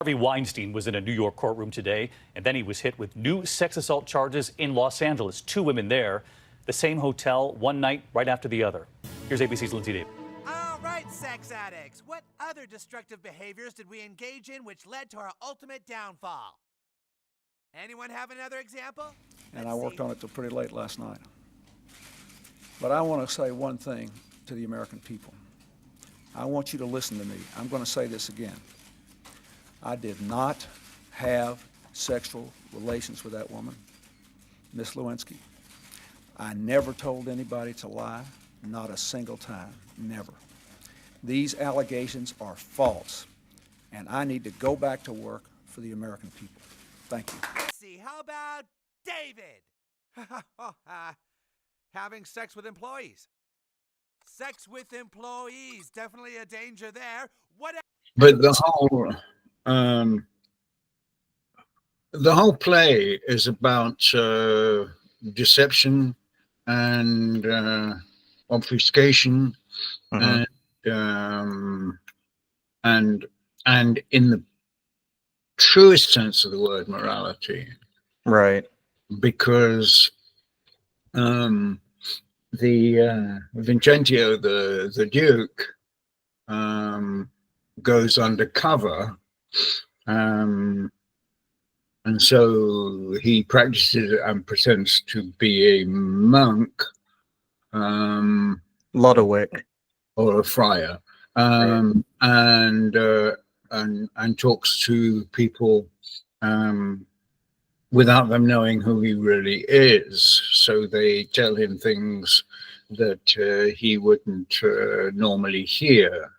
Harvey Weinstein was in a New York courtroom today, and then he was hit with new sex assault charges in Los Angeles. 2 women there, the same hotel, one night right after the other. Here's ABC's Lindsay Davis. All right, sex addicts. What other destructive behaviors did we engage in which led to our ultimate downfall? Anyone have another example? And I worked on it till pretty late last night. But I want to say one thing to the American people. I want you to listen to me. I'm going to say this again. I did not have sexual relations with that woman, Miss Lewinsky. I never told anybody to lie, not a single time, never. These allegations are false, and I need to go back to work for the American people. Thank you. Let's see, how about David? Having sex with employees. Sex with employees, definitely a danger there. What? But the whole play is about deception and obfuscation, and in the truest sense of the word, morality. Right. Because the Vincentio, the Duke, goes undercover, and so he practices and pretends to be a monk, Lodowick, or a friar, and talks to people without them knowing who he really is. So they tell him things that he wouldn't normally hear.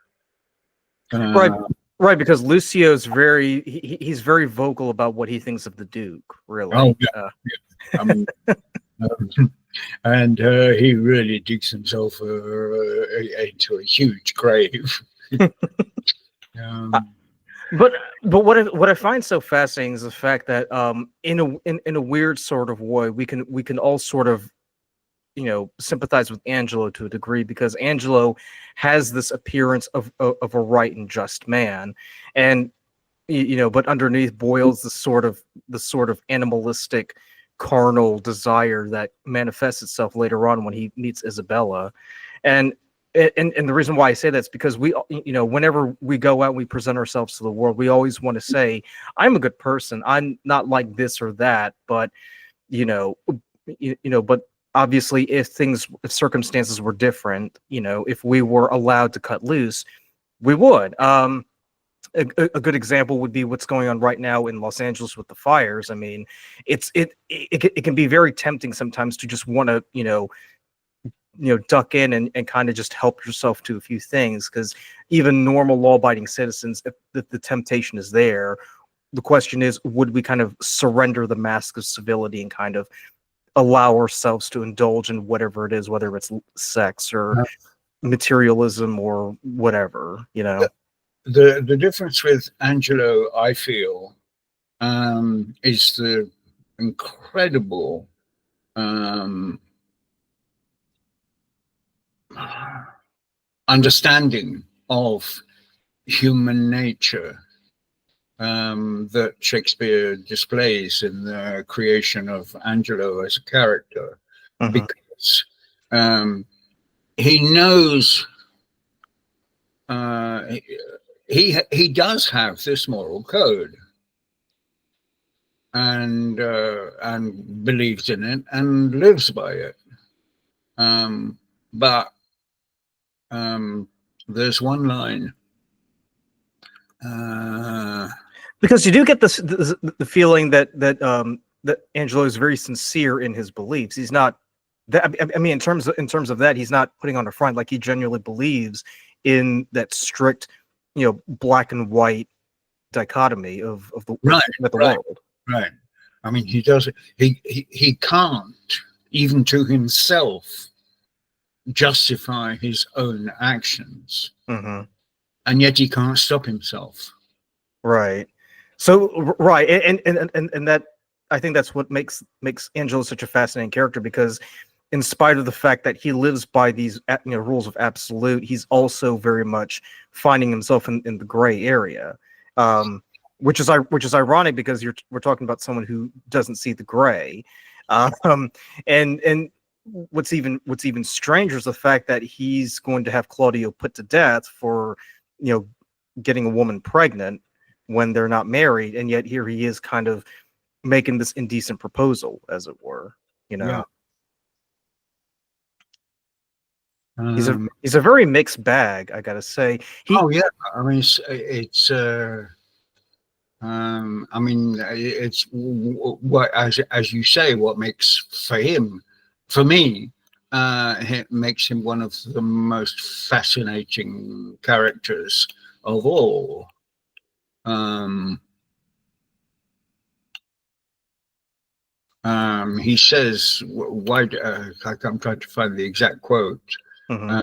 Right, because Lucio's he's very vocal about what he thinks of the Duke, really. Oh, yeah. I mean, and he really digs himself into a huge grave. But what I find so fascinating is the fact that in a weird sort of way we can all sort of sympathize with Angelo to a degree, because Angelo has this appearance of a right and just man, and but underneath boils the sort of animalistic, carnal desire that manifests itself later on when he meets Isabella. And the reason why I say that is because we, whenever we go out and we present ourselves to the world, we always want to say, I'm a good person. I'm not like this or that, but, but obviously if circumstances were different, if we were allowed to cut loose, we would. A good example would be what's going on right now in Los Angeles with the fires. I mean, it can be very tempting sometimes to just want to, duck in and kind of just help yourself to a few things, because even normal law-abiding citizens, if the temptation is there, the question is, would we kind of surrender the mask of civility and kind of allow ourselves to indulge in whatever it is, whether it's sex or materialism or whatever, The difference with Angelo, I feel, is the incredible understanding of human nature that Shakespeare displays in the creation of Angelo as a character, because he knows he does have this moral code, and believes in it and lives by it, but there's one line, because you do get the feeling that Angelo is very sincere in his beliefs. He's not that, I mean, in terms of that, he's not putting on a front. Like, he genuinely believes in that strict, black and white dichotomy of the world. Right. I mean, he does. He can't, even to himself, justify his own actions, and yet he can't stop himself. Right. So right, and that, I think that's what makes Angelo such a fascinating character, because in spite of the fact that he lives by these rules of absolute, he's also very much finding himself in the gray area. which is ironic because we're talking about someone who doesn't see the gray, and what's even stranger is the fact that he's going to have Claudio put to death for getting a woman pregnant when they're not married, and yet here he is kind of making this indecent proposal, as it were. Yeah. He's a very mixed bag, I gotta say. Oh yeah, I mean it's I mean it's what, as you say, what makes for me it makes him one of the most fascinating characters of all. He says, why I'm trying to find the exact quote. Mm-hmm.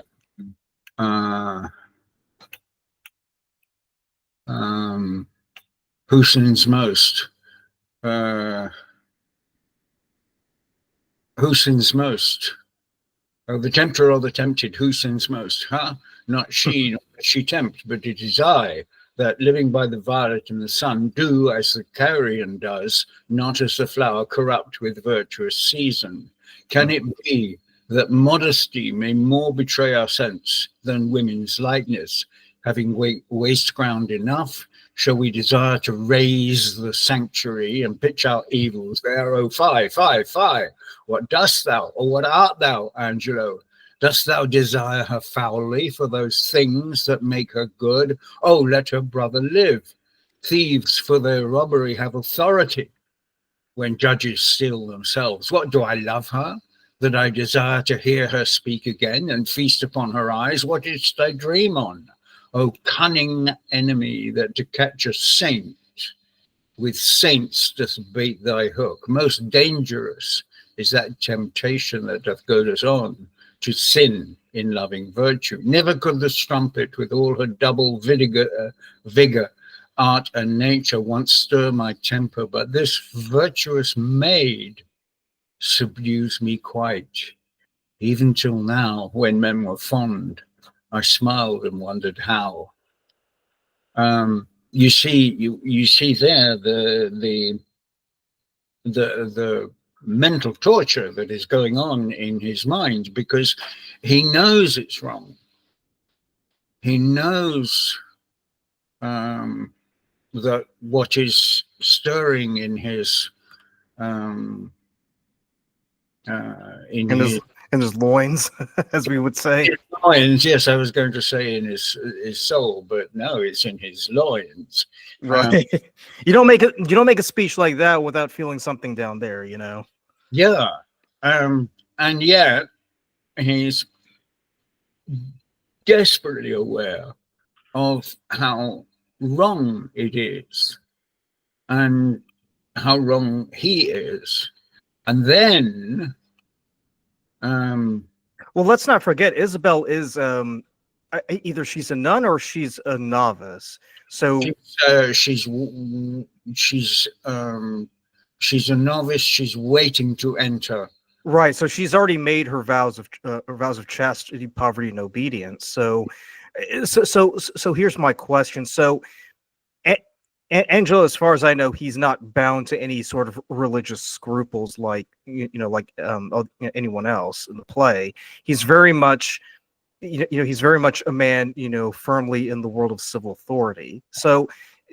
Who sins most? Who sins most? Oh, the tempter or the tempted, who sins most? Huh? Not she, not that she tempt, but it is I, that living by the violet and the sun, do as the carrion does, not as the flower corrupt with virtuous season. Can it be that modesty may more betray our sense than women's lightness? Having waste ground enough, shall we desire to raise the sanctuary and pitch our evils there? Oh, fie, fie, fie! What dost thou, or what art thou, Angelo? Dost thou desire her foully for those things that make her good? Oh, let her brother live. Thieves for their robbery have authority, when judges steal themselves. What do I love her, that I desire to hear her speak again and feast upon her eyes? What didst I dream on? O cunning enemy, that to catch a saint with saints doth bait thy hook. Most dangerous is that temptation that doth goad us on to sin in loving virtue. Never could the strumpet with all her double vigor, art and nature once stir my temper, but this virtuous maid subdues me quite. Even till now, when men were fond, I smiled and wondered how. You see there the mental torture that is going on in his mind, because he knows it's wrong. He knows that what is stirring in his in his loins, as we would say. Loins, yes, I was going to say in his soul, but no, it's in his loins. Right. You don't make a speech like that without feeling something down there, Yeah. And yet he's desperately aware of how wrong it is and how wrong he is. And then well, let's not forget Isabel is either she's a nun or she's a novice. So she's a novice. She's waiting to enter. Right. So she's already made her vows of chastity, poverty, and obedience. So here's my question. So Angelo, as far as I know, he's not bound to any sort of religious scruples like anyone else in the play. He's very much, he's very much a man, firmly in the world of civil authority. So,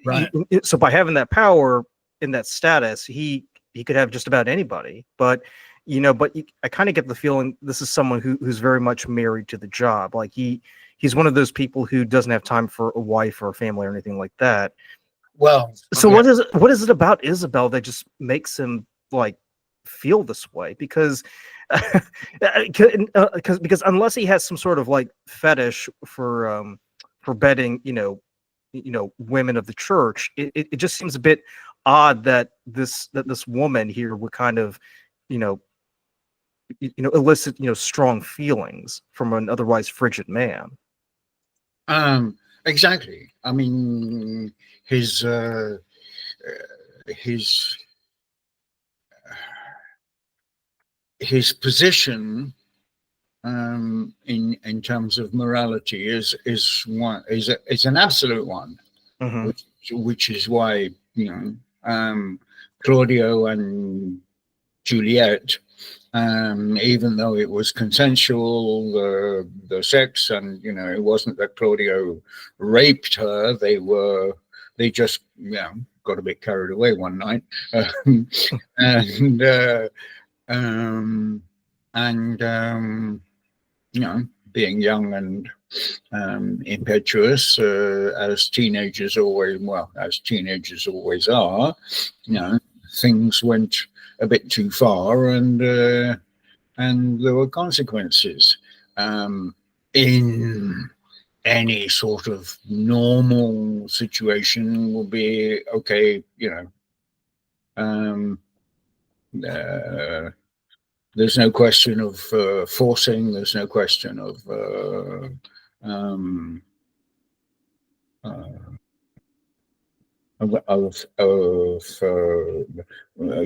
right. So by having that power in that status, he could have just about anybody. But I kind of get the feeling this is someone who's very much married to the job. Like he's one of those people who doesn't have time for a wife or a family or anything like that. Well, so what is it about Isabel that just makes him like feel this way? Because because unless he has some sort of like fetish for bedding, women of the church, it just seems a bit odd that this woman here would kind of, elicit strong feelings from an otherwise frigid man. Exactly. I mean, his position in terms of morality is an absolute one. which is why, Claudio and Juliet, even though it was consensual, the sex, and it wasn't that Claudio raped her, they just got a bit carried away one night, and being young and impetuous, as teenagers always are, things went a bit too far, and there were consequences. In any sort of normal situation will be okay, there's no question of forcing. There's no question of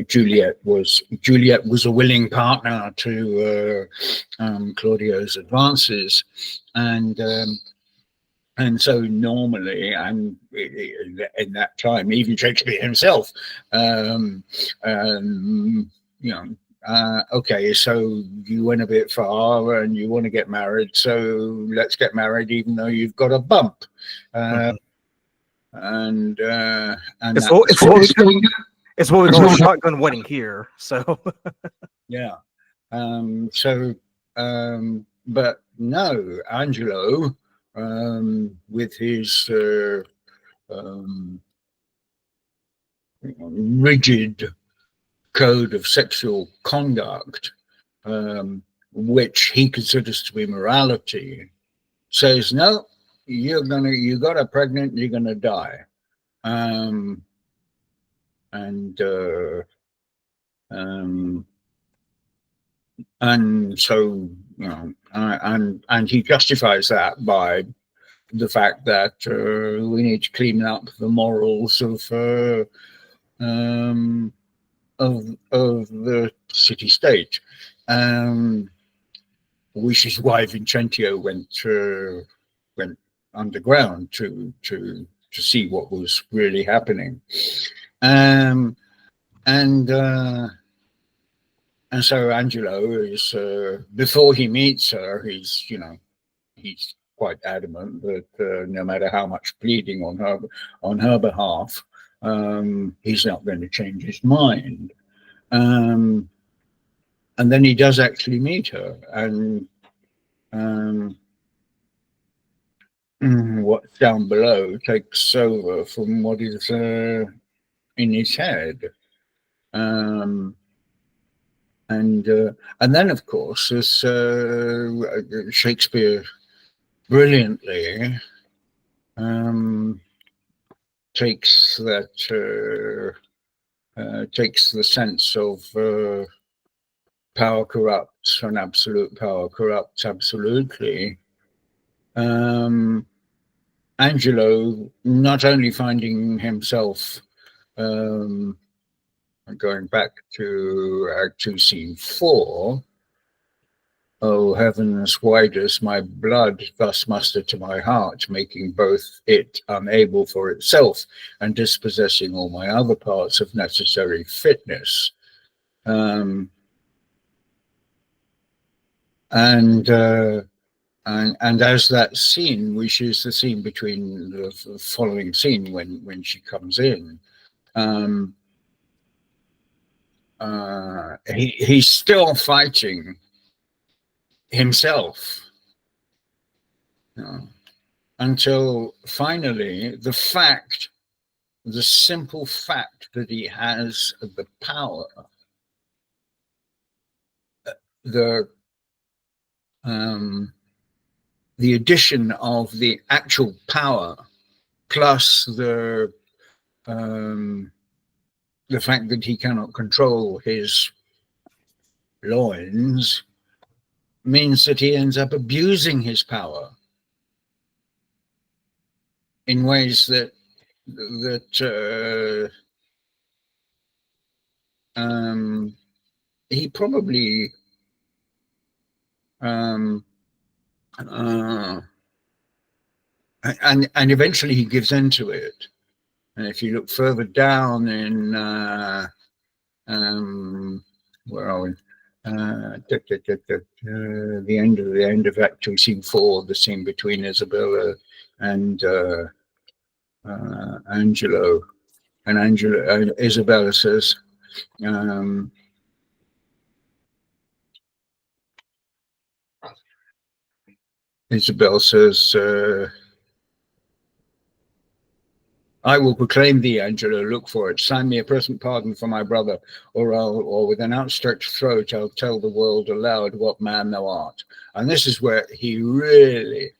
Juliet was a willing partner to Claudio's advances, and so normally, and in that time, even Shakespeare himself, okay, so you went a bit far and you want to get married, so let's get married even though you've got a bump. And it's what we call a shotgun wedding here. So yeah. But no, Angelo, with his rigid code of sexual conduct, which he considers to be morality, says no, you got her pregnant, you're gonna die, and so and he justifies that by the fact that we need to clean up the morals of the city state, which is why Vincentio went underground to see what was really happening, and so Angelo is before he meets her, he's quite adamant that no matter how much pleading on her behalf, he's not going to change his mind. And then he does actually meet her, and what's down below takes over from what is in his head. And then, of course, as Shakespeare brilliantly takes the sense of power corrupts and absolute power corrupts absolutely. Angelo, not only finding himself going back to Act 2, Scene 4, oh heavens, why does my blood thus muster to my heart, making both it unable for itself and dispossessing all my other parts of necessary fitness? And as that scene, which is the scene between the following scene when she comes in, he's still fighting himself until finally the simple fact that he has the power, the addition of the actual power plus the fact that he cannot control his loins means that he ends up abusing his power in ways that he probably and eventually he gives in to it. And if you look further down in where are we? The end of Act 2, Scene 4, the scene between Isabella and Angelo, and Isabella says, Isabel says, I will proclaim thee, Angelo, look for it. Sign me a present pardon for my brother, or with an outstretched throat, I'll tell the world aloud what man thou art. And this is where he really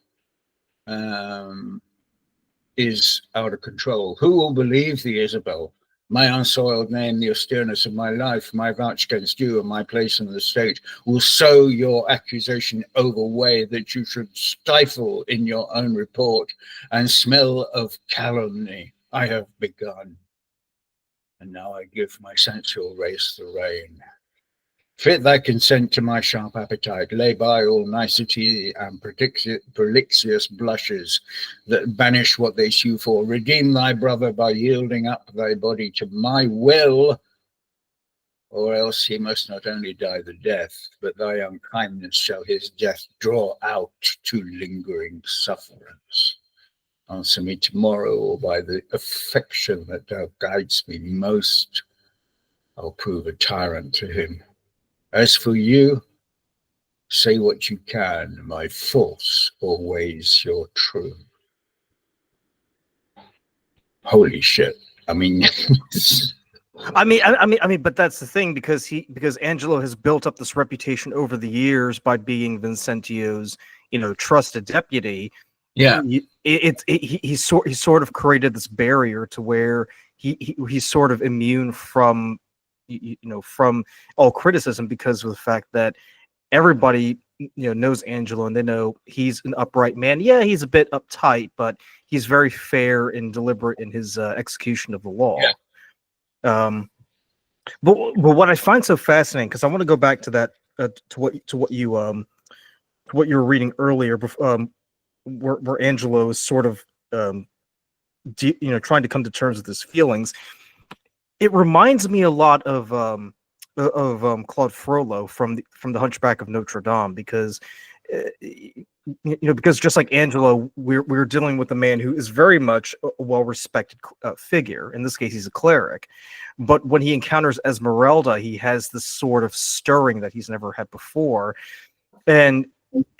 is out of control. Who will believe thee, Isabel? My unsoiled name, the austereness of my life, my vouch against you and my place in the state will sow your accusation overweigh that you should stifle in your own report and smell of calumny. I have begun, and now I give my sensual race the rein. Fit thy consent to my sharp appetite, lay by all nicety and prolixious blushes that banish what they sue for. Redeem thy brother by yielding up thy body to my will, or else he must not only die the death, but thy unkindness shall his death draw out to lingering sufferance. Answer me tomorrow, or by the affection that thou guides me most, I'll prove a tyrant to him. As for you, say what you can, my false always your true. Holy shit. I mean, but that's the thing, because Angelo has built up this reputation over the years by being Vincentio's, trusted deputy. yeah, He sort of created this barrier to where he's sort of immune from from all criticism, because of the fact that everybody knows Angelo, and they know he's an upright man. Yeah, he's a bit uptight, but he's very fair and deliberate in his execution of the law. Yeah. But what I find so fascinating, because I want to go back to that to what you were reading earlier, where Angelo is sort of trying to come to terms with his feelings. It reminds me a lot of Claude Frollo from the Hunchback of Notre Dame, because because just like Angelo, we're dealing with a man who is very much a well-respected figure. In this case, he's a cleric, but when he encounters Esmeralda, he has this sort of stirring that he's never had before. And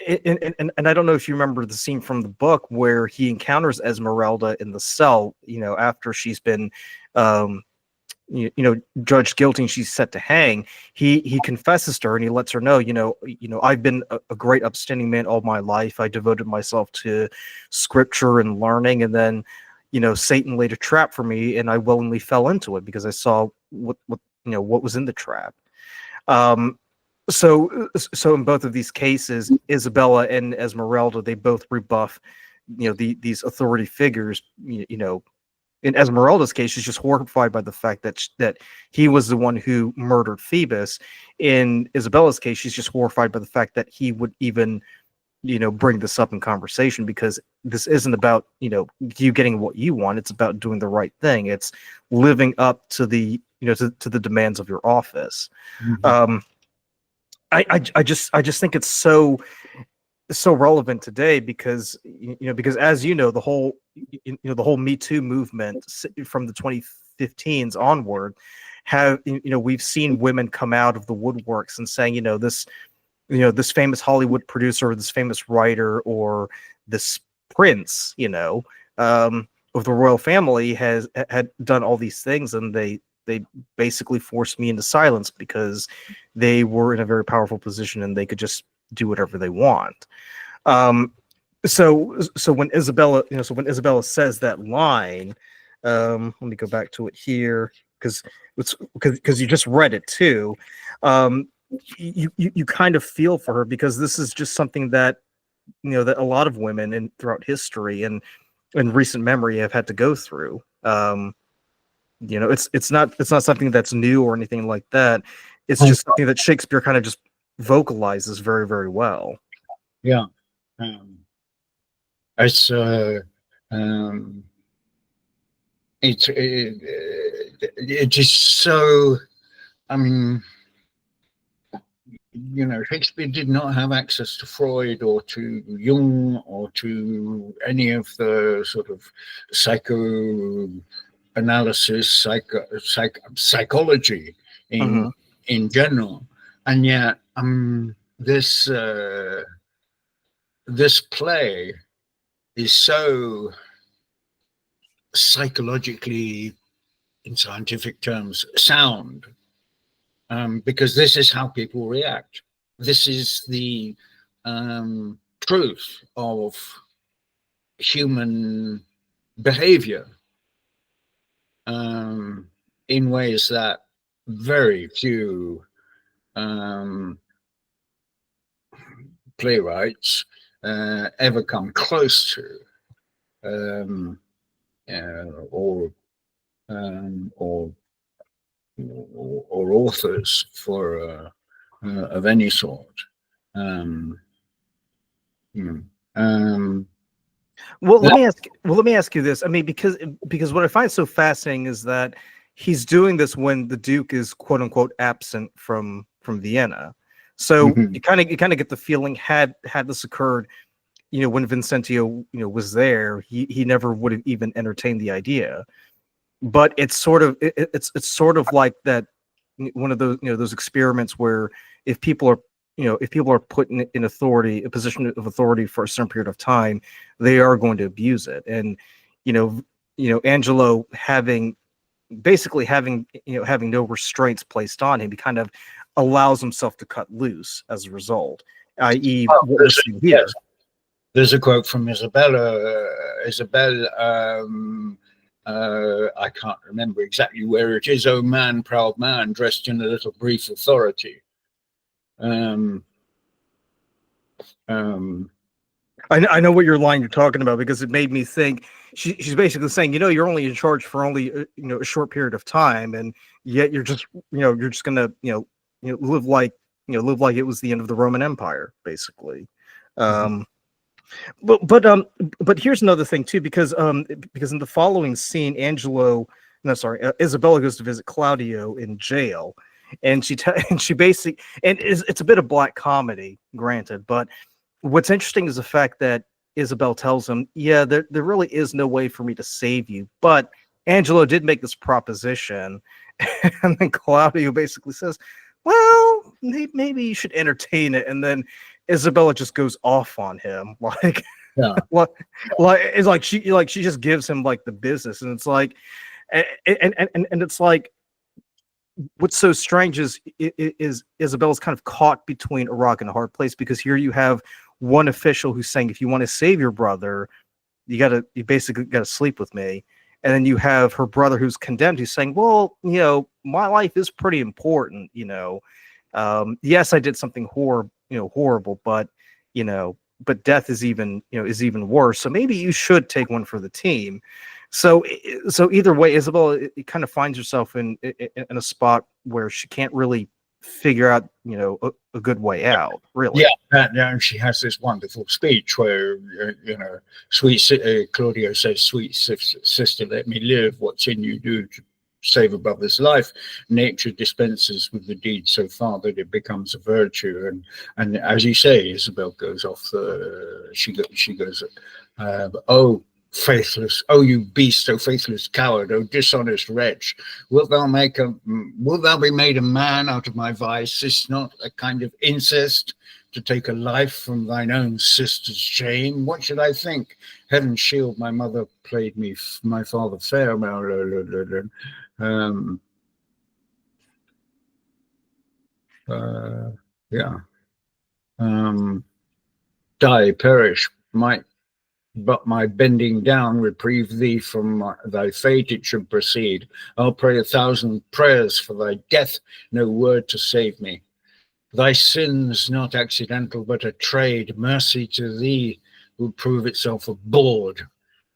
I don't know if you remember the scene from the book where he encounters Esmeralda in the cell, after she's been judged guilty and she's set to hang. He confesses to her, and he lets her know, I've been a great upstanding man all my life. I devoted myself to scripture and learning, and then Satan laid a trap for me, and I willingly fell into it because I saw what was in the trap. So in both of these cases, Isabella and Esmeralda, they both rebuff these authority figures. In Esmeralda's case, she's just horrified by the fact that he was the one who murdered Phoebus. In Isabella's case, she's just horrified by the fact that he would even, bring this up in conversation, because this isn't about, you getting what you want. It's about doing the right thing. It's living up to the, to the demands of your office. Mm-hmm. I just think it's so relevant today, because because as the whole Me Too movement from the 2015s onward have we've seen women come out of the woodworks and saying this famous Hollywood producer, or this famous writer, or this prince of the royal family had done all these things, and they basically forced me into silence because they were in a very powerful position and they could just do whatever they want. So when Isabella says that line, let me go back to it here, because you just read it too. You kind of feel for her, because this is just something that that a lot of women throughout history and in recent memory have had to go through. It's not something that's new or anything like that. It's just something that Shakespeare kind of just vocalizes very, very well. Yeah. It's Um, it is so. I mean, Shakespeare did not have access to Freud or to Jung or to any of the sort of psychoanalysis, psychology in general, and yet this this play is so psychologically, in scientific terms, sound, because this is how people react. This is the truth of human behavior, in ways that very few playwrights ever come close to, or authors for of any sort. Well, let me ask you this. I mean, because what I find so fascinating is that he's doing this when the Duke is quote unquote absent from Vienna. So you kind of get the feeling had this occurred, when Vincentio was there, he never would have even entertained the idea. But it's sort of it's sort of like that, one of those those experiments where if people are put in a position of authority for a certain period of time, they are going to abuse it. And Angelo having no restraints placed on him, he kind of allows himself to cut loose as a result, i.e. what we're seeing here. Yes. There's a quote from Isabella. I can't remember exactly where it is. Oh man, proud man, dressed in a little brief authority. I know what line you're talking about, because it made me think she's basically saying, you're only in charge for only a short period of time, and yet you're just gonna live like it was the end of the Roman Empire, basically. But here's another thing too, because in the following scene, Isabella goes to visit Claudio in jail, and she basically, and it's a bit of black comedy, granted, but what's interesting is the fact that Isabel tells him, yeah, there really is no way for me to save you, but Angelo did make this proposition. And then Claudio basically says, well, maybe you should entertain it. And then Isabella just goes off on him, like, Yeah. it's like she just gives him like the business, and it's like, and it's like, what's so strange is Isabella's kind of caught between a rock and a hard place, because here you have one official who's saying, if you want to save your brother, you basically gotta sleep with me. And then you have her brother who's condemned, who's saying, well, my life is pretty important, yes, I did something horrible, but death is even worse. So maybe you should take one for the team. So either way, Isabella it kind of finds herself in a spot where she can't really figure out a good way out, really. Yeah, she has this wonderful speech where Claudio says, sweet sister, let me live, what's in you do to save a brother's life. Nature dispenses with the deed so far that it becomes a virtue. And as you say, Isabel goes off she goes oh faithless, oh you beast, oh faithless coward, oh dishonest wretch, wilt thou be made a man out of my vice? Is not a kind of incest to take a life from thine own sister's shame? What should I think? Heaven shield, my mother played me, my father fair. Die, perish, might but my bending down reprieve thee from thy fate, it should proceed. I'll pray 1,000 prayers for thy death, no word to save me. Thy sins not accidental, but a trade. Mercy to thee will prove itself a bawd.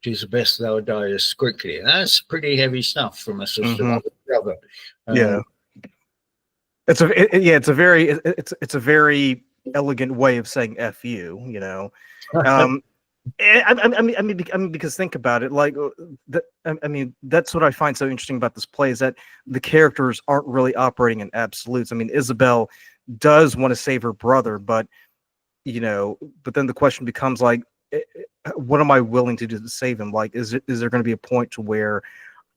'Tis best thou diest quickly. That's pretty heavy stuff from a sister brother. Yeah. It's a very elegant way of saying F you, Because think about it. Like, that's what I find so interesting about this play is that the characters aren't really operating in absolutes. I mean, Isabel does want to save her brother, but but then the question becomes like, what am I willing to do to save him? Like, is there going to be a point to where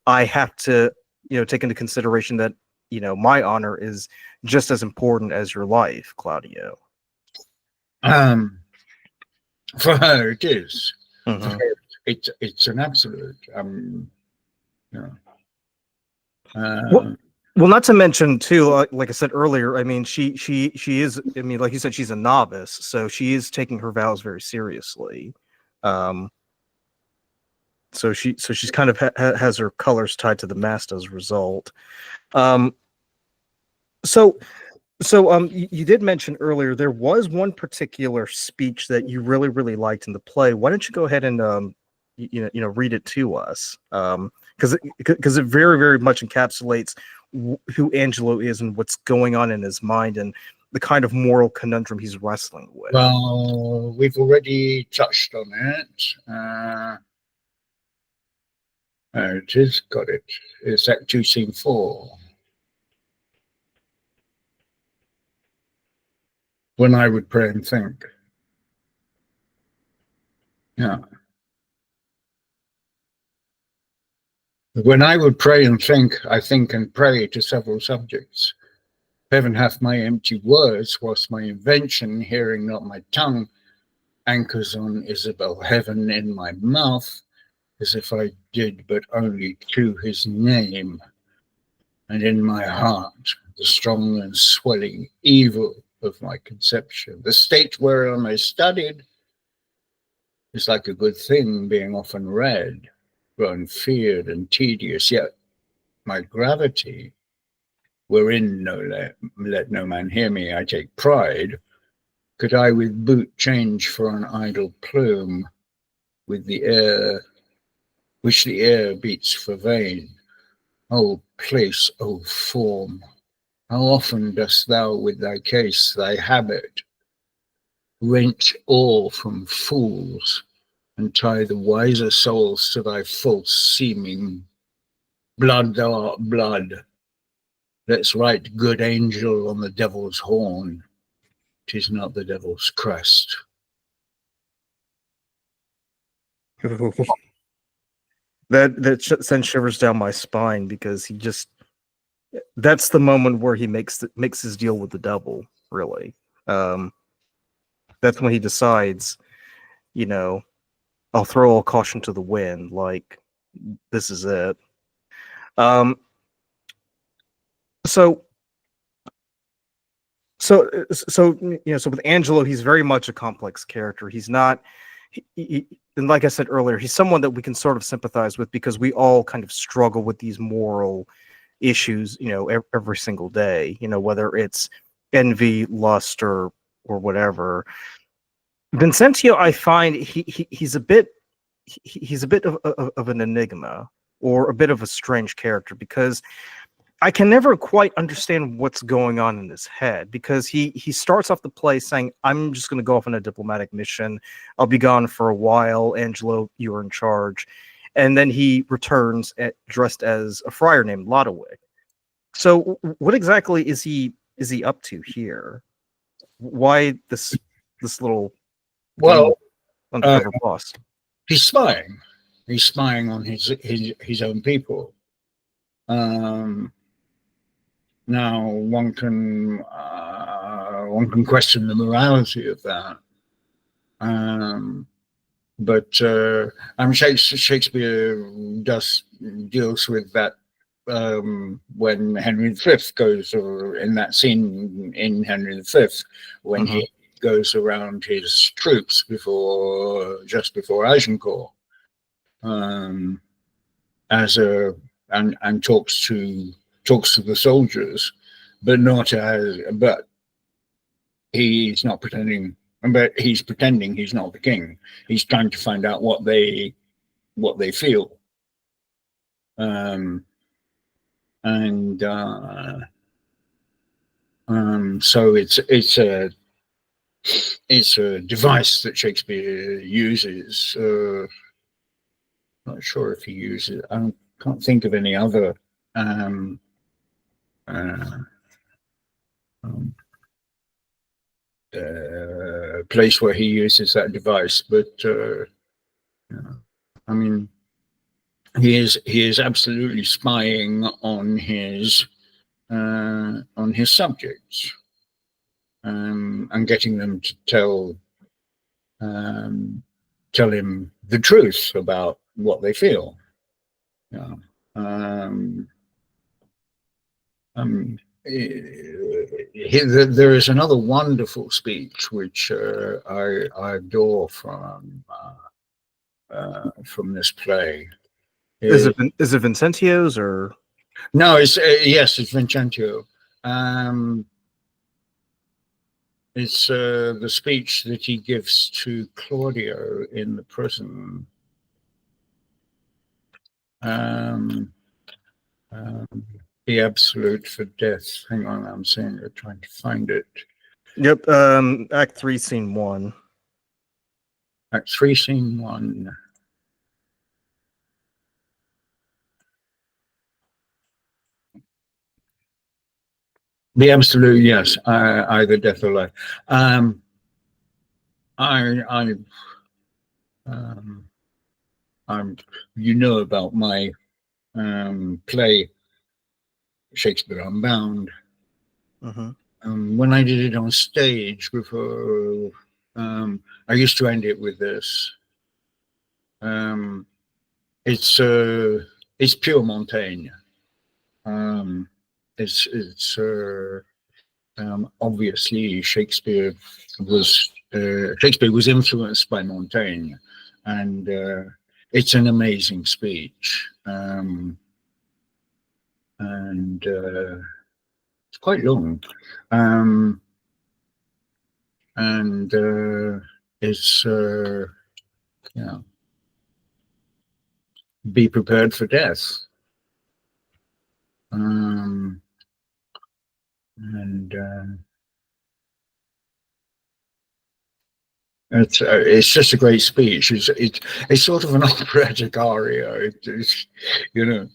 I have to, take into consideration that my honor is just as important as your life, Claudio? For her, it is. Mm-hmm. For her, it's an absolute. Well, not to mention too, like I said earlier, I mean, she is. I mean, like you said, she's a novice, so she is taking her vows very seriously. So she's kind of has her colors tied to the mast as a result. So you did mention earlier there was one particular speech that you really really liked in the play. Why don't you go ahead and read it to us? Because it very very much encapsulates who Angelo is and what's going on in his mind and the kind of moral conundrum he's wrestling with. Well, we've already touched on it. It is got it. It's Act 2, Scene 4. When I would pray and think. Yeah. When I would pray and think, I think and pray to several subjects. Heaven hath my empty words, whilst my invention, hearing not my tongue, anchors on Isabel. Heaven in my mouth, as if I did but only to his name. And in my heart, the strong and swelling evil of my conception. The state whereon I studied is like a good thing being often read, grown feared and tedious, yet my gravity, wherein let no man hear me, I take pride, could I with boot change for an idle plume, with the air, which the air beats for vain. O place, O form, how often dost thou with thy case, thy habit, wrench all from fools, and tie the wiser souls to thy false seeming. Blood, thou art blood. Let's write good angel on the devil's horn. 'Tis not the devil's crest. That sends shivers down my spine because that's the moment where he makes his deal with the devil, really. That's when he decides, I'll throw all caution to the wind, like this is it. So with Angelo, he's very much a complex character. He's not and like I said earlier, he's someone that we can sort of sympathize with because we all kind of struggle with these moral issues, every single day, whether it's envy, lust, or whatever. Vincentio, I find he's a bit of an enigma or a bit of a strange character because I can never quite understand what's going on in his head because he starts off the play saying, I'm just going to go off on a diplomatic mission. I'll be gone for a while. Angelo, you are in charge. And then he returns dressed as a friar named Lodowick. So what exactly is he up to here? Why this little Well, undercover boss? He's spying. He's spying on his own people. Now one can question the morality of that, but Shakespeare deals with that when Henry V goes, or in that scene in Henry V when he goes around his troops just before Agincourt, and talks to the soldiers, but he's not pretending. But he's pretending he's not the king. He's trying to find out what they feel. So it's it's a device that Shakespeare uses. Not sure if he uses. Can't think of any other um, uh, um, place where he uses that device, but yeah. I mean, he is absolutely spying on his subjects, and getting them to tell him the truth about what they feel. Yeah. There is another wonderful speech which I adore from this play. Is it Vincentio's or? No, it's yes, it's Vincentio. It's the speech that he gives to Claudio in the prison. The absolute for death. Hang on, I'm trying to find it. Yep. Act 3, Scene 1. Act 3, Scene 1. The absolute, yes. Either death or life. You know about my play Shakespeare Unbound. When I did it on stage before, I used to end it with this. It's pure Montaigne. It's obviously Shakespeare was influenced by Montaigne, and it's an amazing speech. And it's quite long, and it's be prepared for death, and it's just a great speech. It's sort of an operatic aria. It's, you know.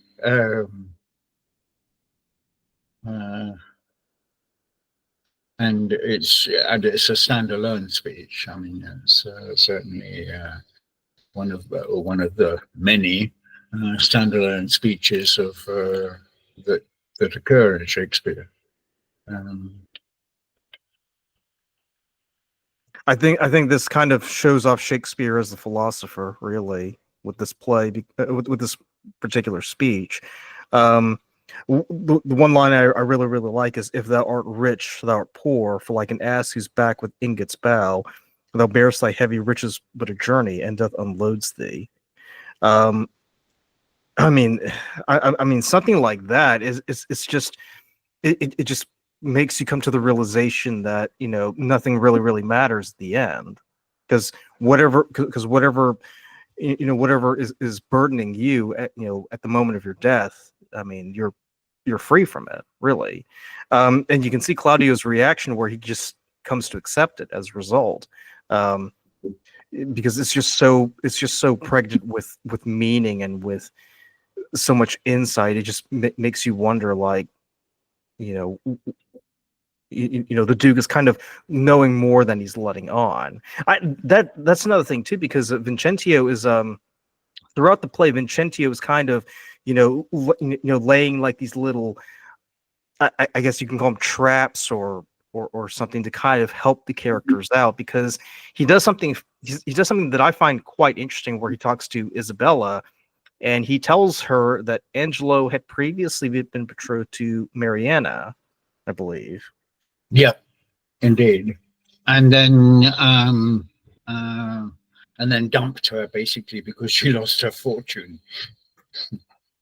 And it's a standalone speech. I mean, it's certainly one of the many standalone speeches of that occur in Shakespeare. I think this kind of shows off Shakespeare as the philosopher, really, with this play, with this particular speech. The one line I really like is, "If thou art rich, thou art poor, for like an ass whose back with ingots bow, thou bearest thy heavy riches but a journey, and death unloads thee." I mean, I mean, something like that it's just it just makes you come to the realization that, you know, nothing really matters at the end, because whatever you know, whatever is burdening you at, you know, at the moment of your death, I mean, you're free from it, really. And you can see Claudio's reaction where he just comes to accept it as a result, because it's just so pregnant with meaning and with so much insight. It just makes you wonder, like, you know, you know, the Duke is kind of knowing more than he's letting on. That's another thing too, because Vincentio is throughout the play, Vincentio is kind of, you know, laying like these little, I guess you can call them traps or something to kind of help the characters out, because he does something that I find quite interesting, where he talks to Isabella, and he tells her that Angelo had previously been betrothed to Mariana, I believe. Yeah, indeed. And then dumped her, basically, because she lost her fortune.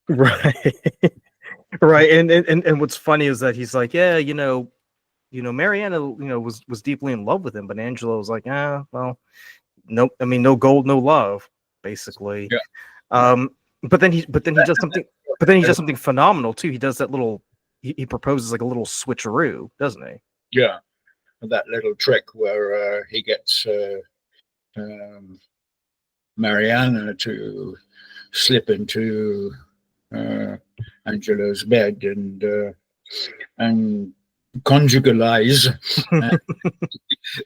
Right. Right. And what's funny is that he's like, yeah, you know, Mariana, you know, was deeply in love with him, but Angelo was like, well, no, I mean, no gold, no love, basically. Yeah. But then he does something phenomenal too. He does that little, he proposes like a little switcheroo, doesn't he? Yeah. that little trick where he gets Mariana to slip into Angelo's bed and conjugalize,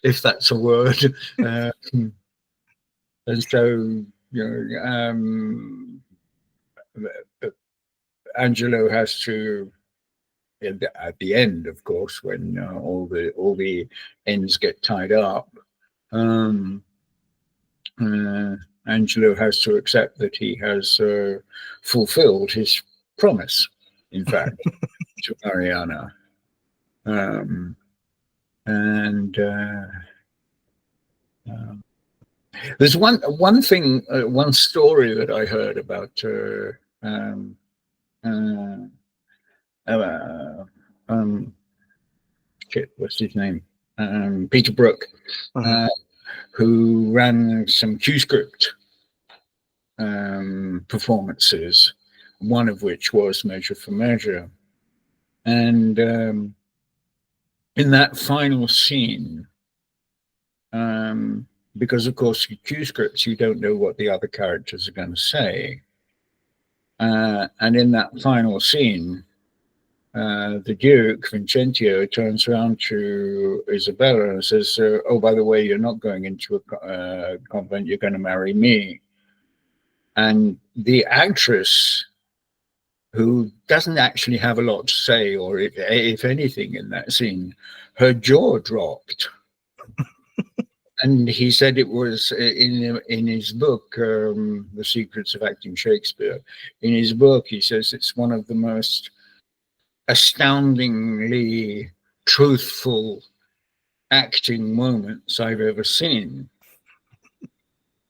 if that's a word. And so, Angelo has to, at the end, of course, when all the ends get tied up, Angelo has to accept that he has fulfilled his promise, in fact, to Mariana. There's one thing, one story that I heard about what's his name? Peter Brook, who ran some Q-script performances, one of which was Measure for Measure. And in that final scene, because of course Q-scripts, you don't know what the other characters are going to say. And in that final scene, the Duke, Vincentio, turns around to Isabella and says, oh, by the way, you're not going into a convent, you're going to marry me. And the actress, who doesn't actually have a lot to say, or if anything in that scene, her jaw dropped. And he said it was in his book, The Secrets of Acting Shakespeare. In his book, he says it's one of the most astoundingly truthful acting moments I've ever seen,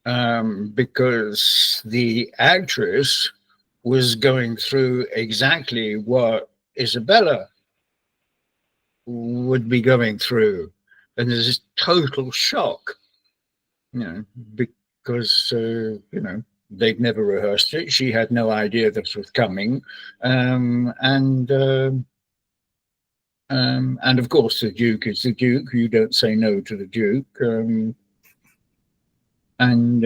because the actress was going through exactly what Isabella would be going through, and there's this total shock, because they'd never rehearsed it. She had no idea this was coming, and of course the Duke is the Duke. You don't say no to the Duke, and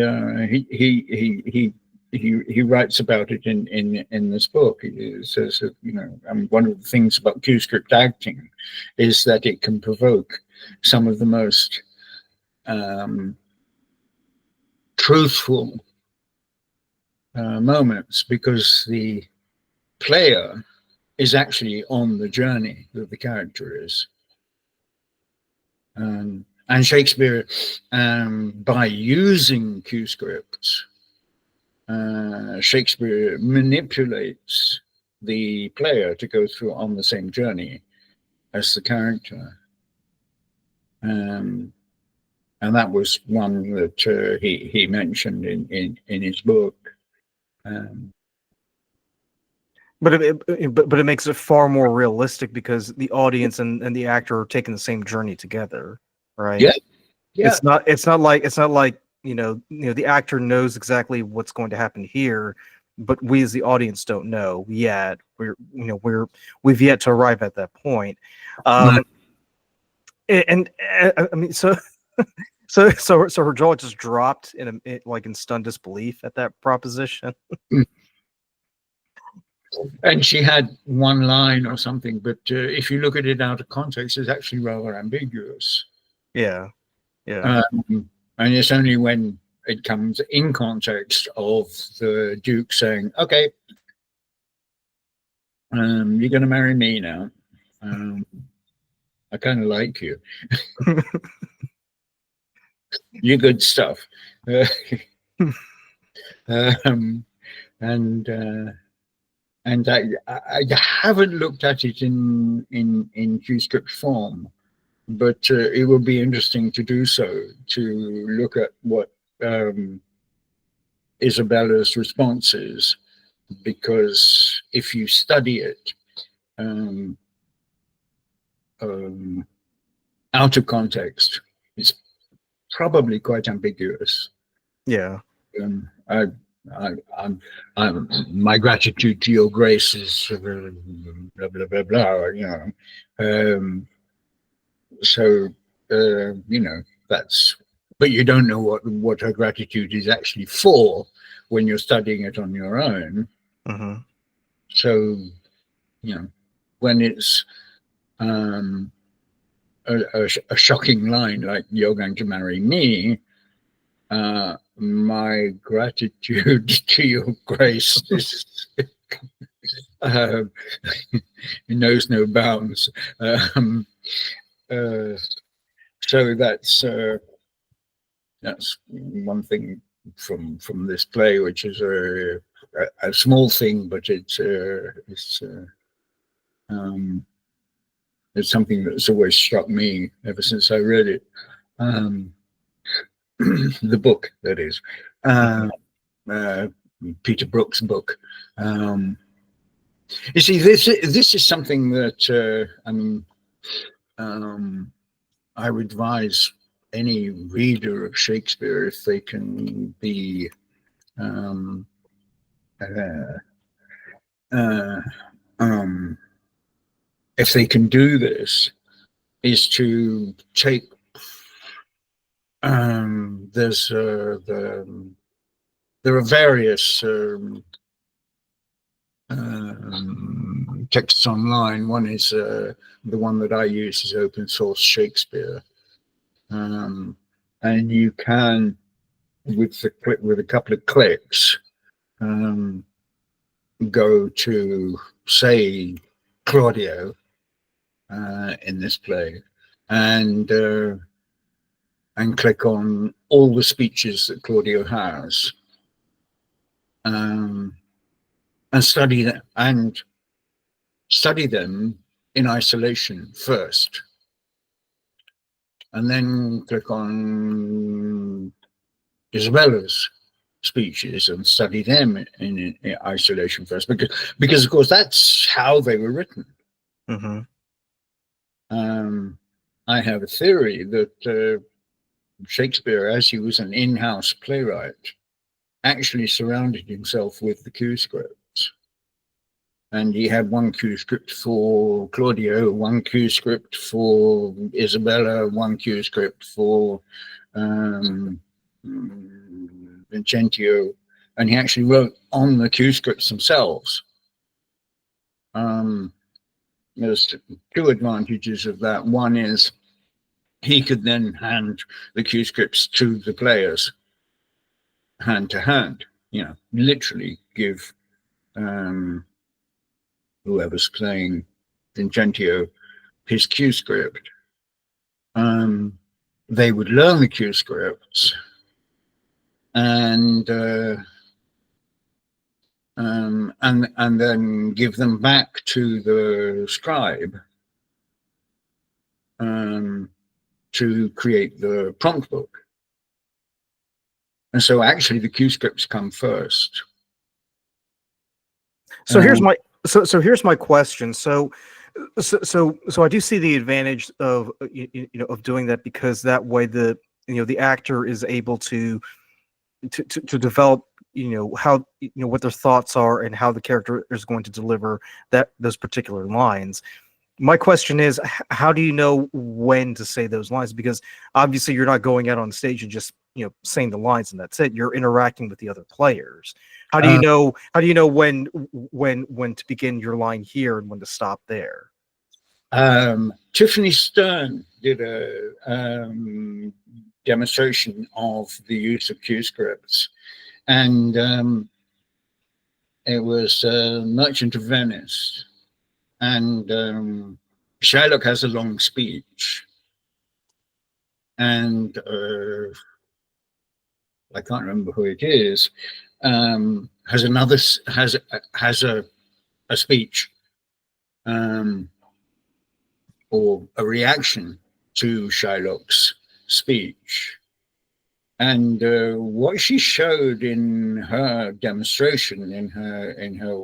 he writes about it in this book. He says that, one of the things about Q-script acting is that it can provoke some of the most truthful moments, because the player is actually on the journey that the character is. And Shakespeare, by using Q-scripts, Shakespeare manipulates the player to go through on the same journey as the character. And that was one that he mentioned in his book. But it makes it far more realistic, because the audience and the actor are taking the same journey together, right? Yeah. It's not like the actor knows exactly what's going to happen here, but we as the audience don't know yet. We've yet to arrive at that point. And I mean, so her jaw just dropped in stunned disbelief at that proposition. And she had one line or something, but if you look at it out of context, it's actually rather ambiguous. Yeah. And it's only when it comes in context of the Duke saying, okay, you're going to marry me now. I kind of like you. You're good stuff. And I haven't looked at it in Q-script form, but it would be interesting to do so, to look at what Isabella's response is, because if you study it out of context, it's probably quite ambiguous. Yeah. My gratitude to your grace is blah blah blah blah. So you know, that's, but you don't know what her gratitude is actually for when you're studying it on your own. Mm-hmm. So, you know, when it's a shocking line like "You're going to marry me," my gratitude to your grace is knows no bounds. Um, uh, so that's one thing from this play, which is a small thing, but it's something that's always struck me ever since I read it. The book, that is, Peter Brook's book. You see, this is something that I would advise any reader of Shakespeare, if they can be if they can do this, is to take there are various texts online. One is the one that I use is open source Shakespeare, and you can, with a couple of clicks, go to, say, Claudio in this play, and click on all the speeches that Claudio has, and study them in isolation first, and then click on Isabella's speeches and study them in isolation first, because of course that's how they were written. Mm-hmm. I have a theory that Shakespeare, as he was an in-house playwright, actually surrounded himself with the Q scripts. And he had one Q script for Claudio, one Q script for Isabella, one Q script for Vincentio, and he actually wrote on the Q scripts themselves. There's two advantages of that. One is he could then hand the Q scripts to the players hand to hand, you know, literally give whoever's playing Vincentio his Q script. They would learn the Q scripts and then give them back to the scribe to create the prompt book. And so actually the Q scripts come first. So here's my question. So I do see the advantage of of doing that, because that way the actor is able to develop how what their thoughts are and how the character is going to deliver those particular lines. My question is, how do you know when to say those lines? Because obviously you're not going out on stage and just saying the lines and that's it. You're interacting with the other players. How do you know? How do you know when to begin your line here and when to stop there? Tiffany Stern did a demonstration of the use of Q scripts, and it was Merchant of Venice, and Shylock has a long speech, and I can't remember who it is, has a speech or a reaction to Shylock's speech. And what she showed in her demonstration, in her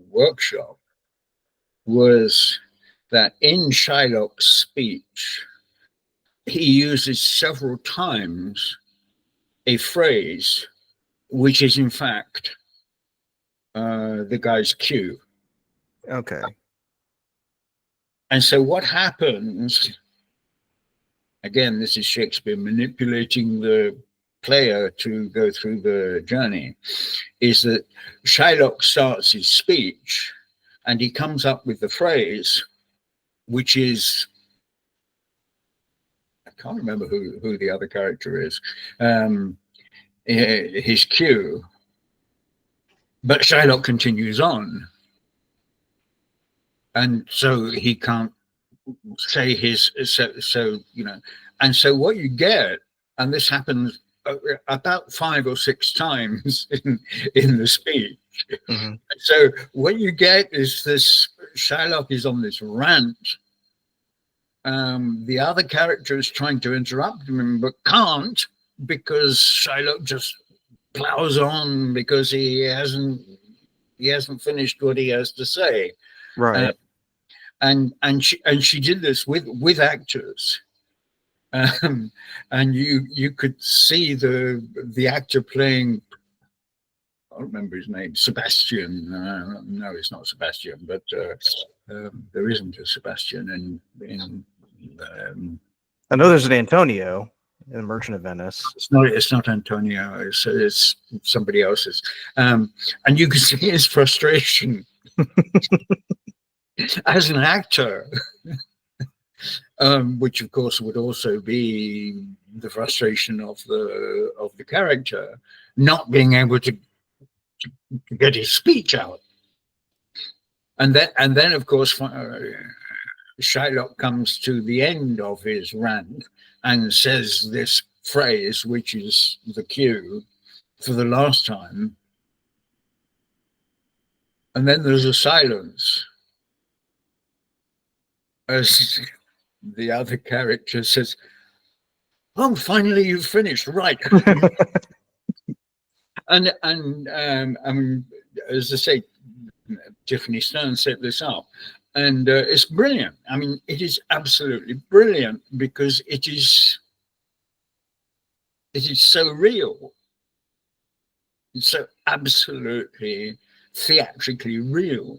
workshop, was that in Shylock's speech, he uses several times a phrase which is in fact the guy's cue. Okay. And so what happens again, this is Shakespeare manipulating the player to go through the journey, is that Shylock starts his speech and he comes up with the phrase, which is, I can't remember who the other character is, his cue, but Shylock continues on. And so he can't say his, so you know, and so what you get, and this happens about 5 or 6 times in the speech. Mm-hmm. So what you get is this, Shylock is on this rant. The other character is trying to interrupt him, but can't, because Shylock just plows on because he hasn't finished what he has to say. Right. And she did this with actors, and you could see the actor playing, I don't remember his name, Sebastian. No, it's not Sebastian, but there isn't a Sebastian in I know there's an Antonio in the Merchant of Venice. It's not Antonio. It's somebody else's, and you can see his frustration as an actor, which of course would also be the frustration of the character not being able to get his speech out. And then of course Shylock comes to the end of his rant and says this phrase, which is the cue, for the last time. And then there's a silence as the other character says, "Oh, finally you've finished, right?" and I mean, as I say, Tiffany Stern set this up, and it's brilliant. I mean, it is absolutely brilliant because it is so real. It's so absolutely theatrically real.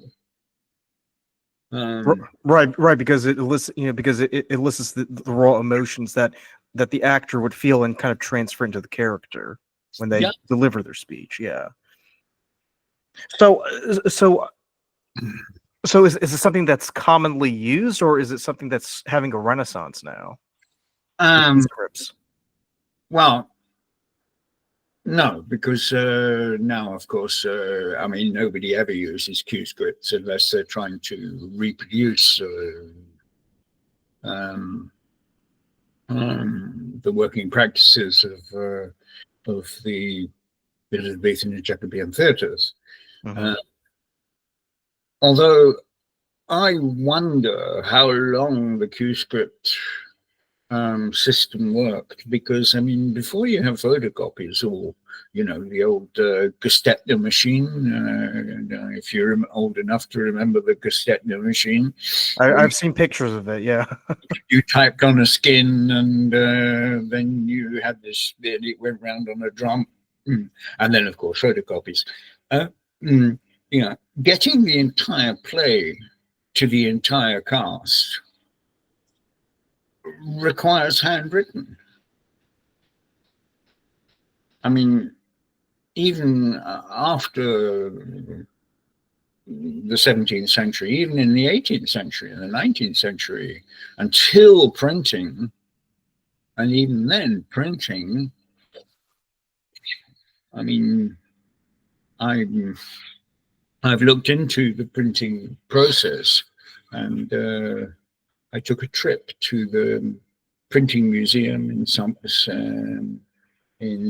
Right, because it elicits, because it elicits the raw emotions that the actor would feel and kind of transfer into the character when they deliver their speech. Yeah. So is it something that's commonly used, or is it something that's having a renaissance now? Scripts. Well, no, because now, of course, I mean, nobody ever uses Q scripts unless they're trying to reproduce the working practices of the Elizabethan and Jacobean theatres. Mm-hmm. Although I wonder how long the Q script system worked, because I mean, before you have photocopies or the old Gustetner machine, if you're old enough to remember the Gustetner machine, I've seen pictures of it. Yeah. You typed on a skin, and then you had this, it went round on a drum, and then of course photocopies. Getting the entire play to the entire cast requires handwritten. I mean, even after the 17th century, even in the 18th century and the 19th century, until printing, and even then printing, I mean, I've looked into the printing process, and I took a trip to the printing museum in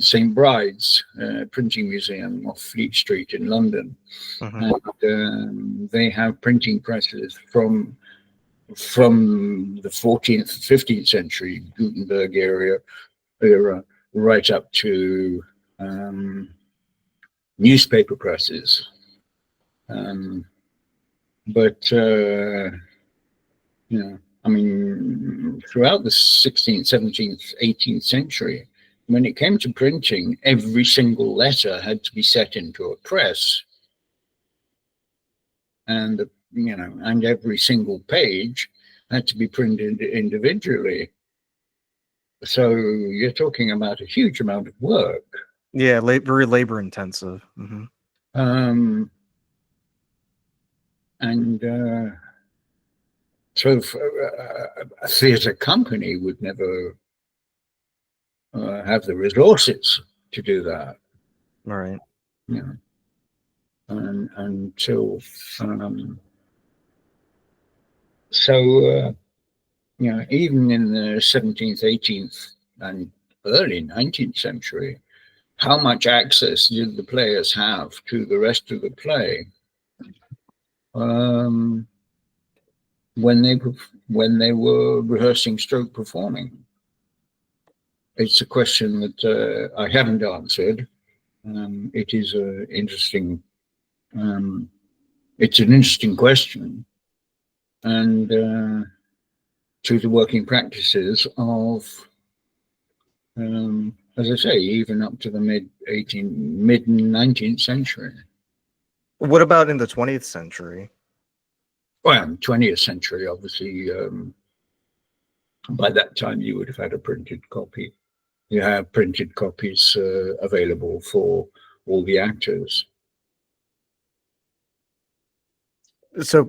St. Bride's printing museum off Fleet Street in London. Mm-hmm. And they have printing presses from the 14th, 15th century Gutenberg era right up to newspaper presses. But I mean, throughout the 16th, 17th, 18th century, when it came to printing, every single letter had to be set into a press, and and every single page had to be printed individually. So you're talking about a huge amount of work. Yeah, very labor intensive. And so a theatre company would never have the resources to do that. Right. You know, until you know, even in the 17th, 18th, and early 19th century, how much access did the players have to the rest of the play when they were rehearsing stroke performing? It's a question that I haven't answered. It is a interesting. It's an interesting question, and to the working practices of, as I say, even up to the mid 19th century. What about in the 20th century? Well, 20th century, obviously. By that time, you would have had a printed copy. You have printed copies available for all the actors. So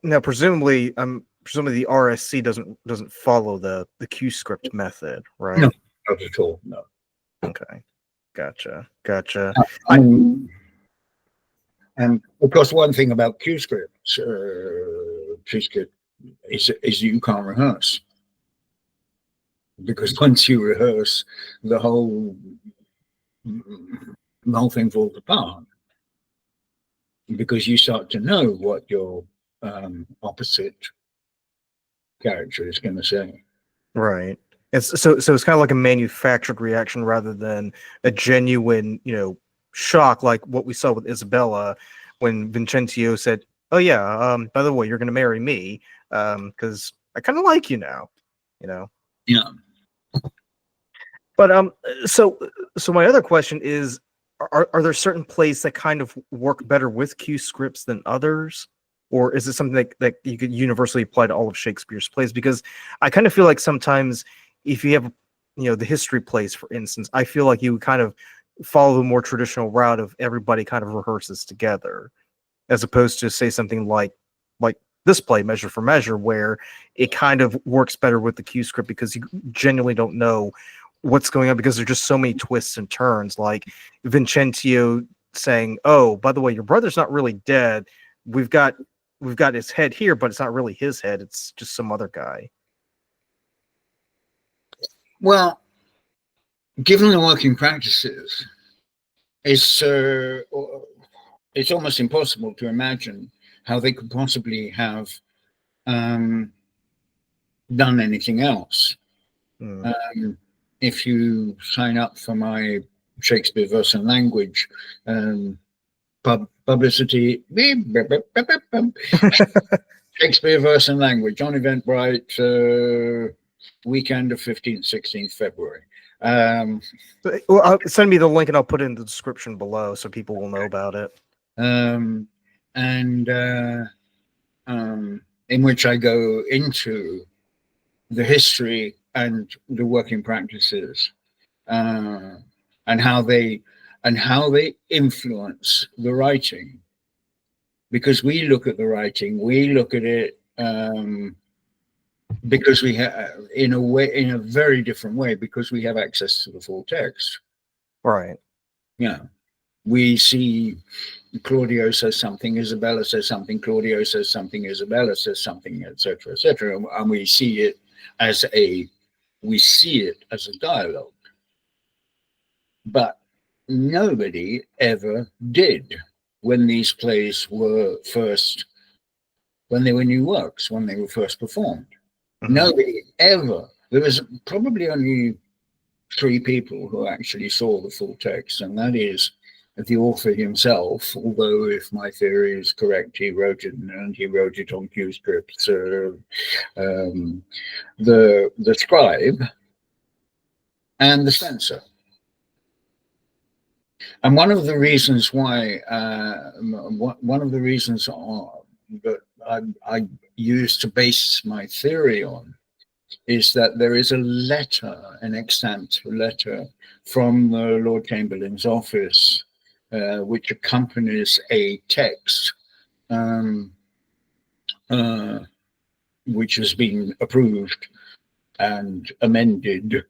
now, presumably the RSC doesn't follow the Q script method, right? No, not at all. No. Okay, gotcha. And of course, one thing about Q scripts, is you can't rehearse, because once you rehearse, the whole thing falls apart, because you start to know what your opposite character is going to say. Right. It's so it's kind of like a manufactured reaction rather than a genuine, shock, like what we saw with Isabella when Vincentio said, "Oh yeah, by the way, you're going to marry me because I kind of like you now," Yeah. But so my other question is, are there certain plays that kind of work better with Q scripts than others? Or is it something that you could universally apply to all of Shakespeare's plays? Because I kind of feel like sometimes if you have, the history plays, for instance, I feel like you would kind of follow the more traditional route of everybody kind of rehearses together, as opposed to, say, something like this play, Measure for Measure, where it kind of works better with the Q script because you genuinely don't know what's going on, because there's just so many twists and turns, like Vincentio saying, "Oh, by the way, your brother's not really dead. We've got his head here, but it's not really his head. It's just some other guy." Well, given the working practices, it's almost impossible to imagine how they could possibly have done anything else. If you sign up for my Shakespeare Verse and Language publicity, Shakespeare Verse and Language on Evenbrite, weekend of 15th, 16th February. Send me the link and I'll put it in the description below so people will know about it. In which I go into the history and the working practices, and how they influence the writing. Because we look at the writing, we look at it because we have, in a very different way, because we have access to the full text. Right. Yeah. We see Claudio says something, Isabella says something, Claudio says something, Isabella says something, etc., etc., and we see it as a dialogue. But nobody ever did when these plays were when they were new works, when they were first performed. Mm-hmm. Nobody ever. There was probably only 3 people who actually saw the full text, and that is the author himself, although if my theory is correct, he wrote it, and he wrote it on Q scripts, the scribe and the censor. And one of the reasons why, that I used to base my theory on is that there is a letter, an extant letter from the Lord Chamberlain's office, which accompanies a text which has been approved and amended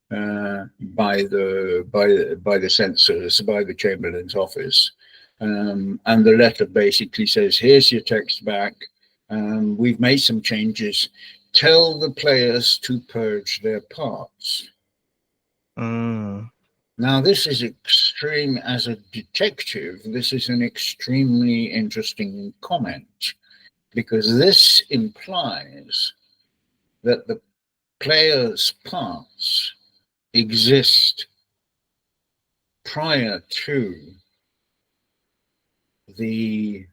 by the censors, by the Chamberlain's office, and the letter basically says, "Here's your text back. We've made some changes. Tell the players to purge their parts." Now, this is extreme. As a detective, this is an extremely interesting comment, because this implies that the players' parts exist prior to the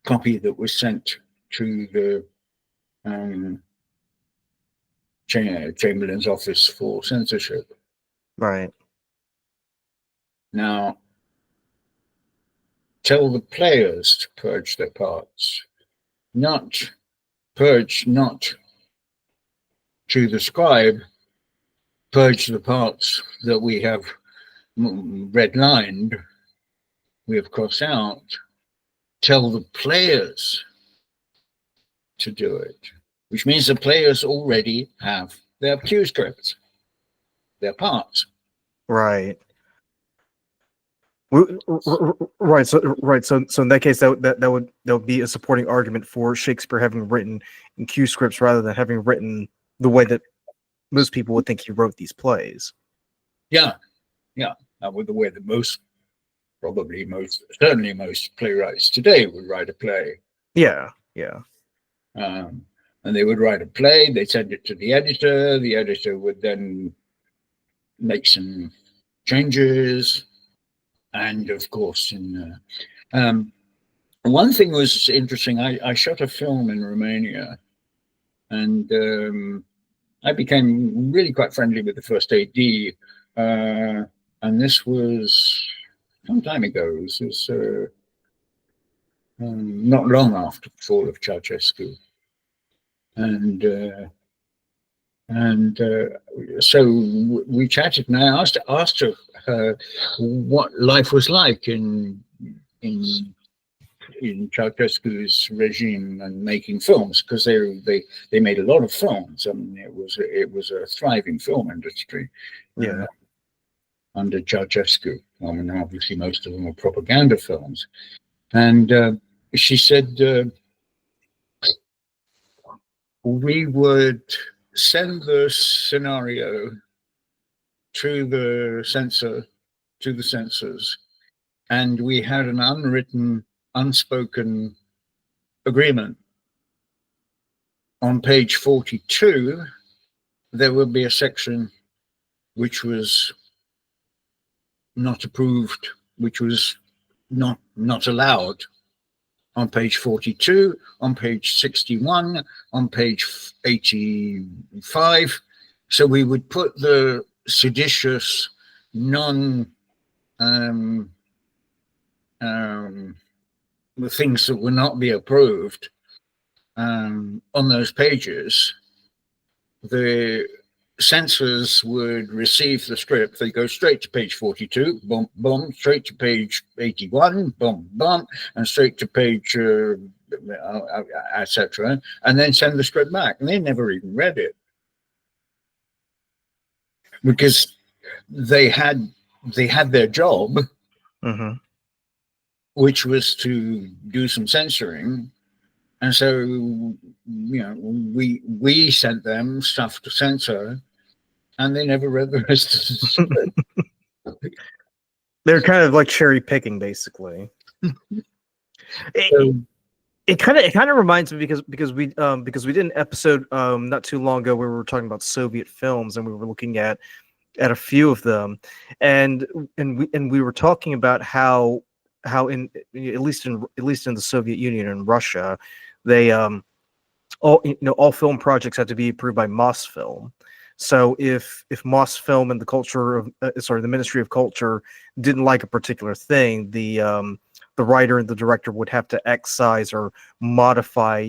copy that was sent to the Chamberlain's office for censorship. Right. Now, tell the players to purge their parts, not to the scribe, purge the parts that we have redlined, we have crossed out. Tell the players to do it, which means the players already have their cue scripts, their parts. Right. Right. So in that case, that would be a supporting argument for Shakespeare having written in cue scripts rather than having written the way that most people would think he wrote these plays. Yeah. With the way that certainly most playwrights today would write a play. Yeah. And they would write a play, they'd send it to the editor would then make some changes. And of course, one thing was interesting. I shot a film in Romania, and I became really quite friendly with the first AD. And this was some time ago. This was not long after the fall of Ceausescu. And so we chatted, and I asked her what life was like in Ceausescu's regime and making films, because they made a lot of films. I mean, it was a thriving film industry. Yeah. Under Ceausescu. I mean, obviously most of them were propaganda films. And she said, we would send the scenario to the censors, and we had an unwritten, unspoken agreement. On page 42, there would be a section which was not approved, which was not allowed. On page 42, on page 61, on page 85. So we would put the seditious, the things that would not be approved on those pages. The censors would receive the script. They go straight to page 42, boom, boom, straight to page 81, boom, boom, and straight to page, etc., and then send the script back. And they never even read it, because they had their job, which was to do some censoring. And so, we sent them stuff to censor, and they never read the rest of the script. They're kind of like cherry picking, basically. It kind of reminds me, because we did an episode not too long ago where we were talking about Soviet films, and we were looking at a few of them, and we were talking about how in at least in the Soviet Union and Russia, they all film projects had to be approved by Mosfilm. So if Mosfilm and the Ministry of Culture didn't like a particular thing, the the writer and the director would have to excise or modify,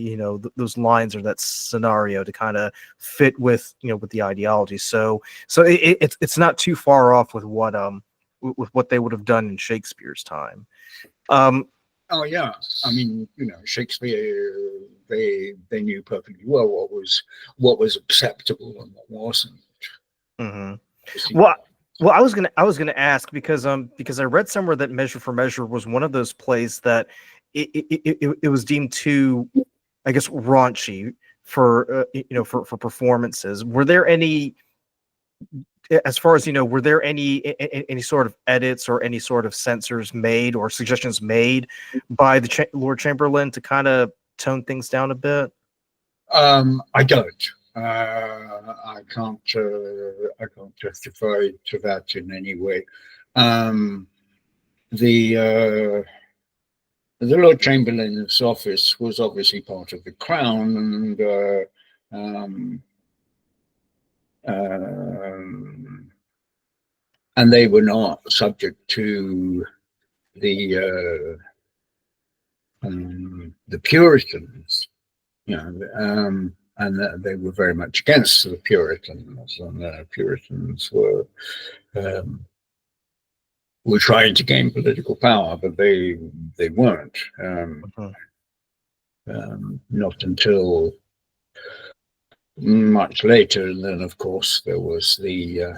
those lines or that scenario to kind of fit with, with the ideology. So it's not too far off with what they would have done in Shakespeare's time. Oh yeah, I mean, Shakespeare, they knew perfectly well what was acceptable and what wasn't. Mm-hmm. Well, I was gonna ask because I read somewhere that Measure for Measure was one of those plays that it was deemed too, I guess, raunchy for for performances. Were there any, as far as were there any sort of edits or any sort of censors made or suggestions made by the Lord Chamberlain to kind of tone things down a bit? I don't. I can't testify to that in any way. The Lord Chamberlain's office was obviously part of the Crown, and they were not subject to the Puritans, and they were very much against the Puritans, and the Puritans were trying to gain political power, but they weren't. Not until much later, and then of course there was the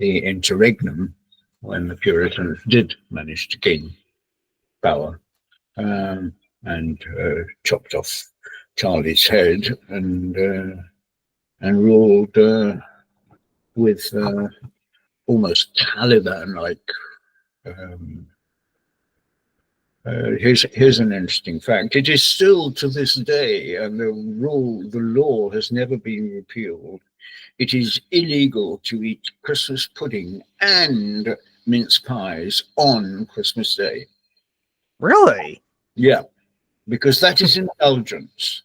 interregnum, when the Puritans did manage to gain power, and chopped off Charlie's head and ruled with almost Taliban-like. Here's an interesting fact. It is still to this day, and the law has never been repealed. It is illegal to eat Christmas pudding and mince pies on Christmas Day. Really? Yeah, because that is indulgence.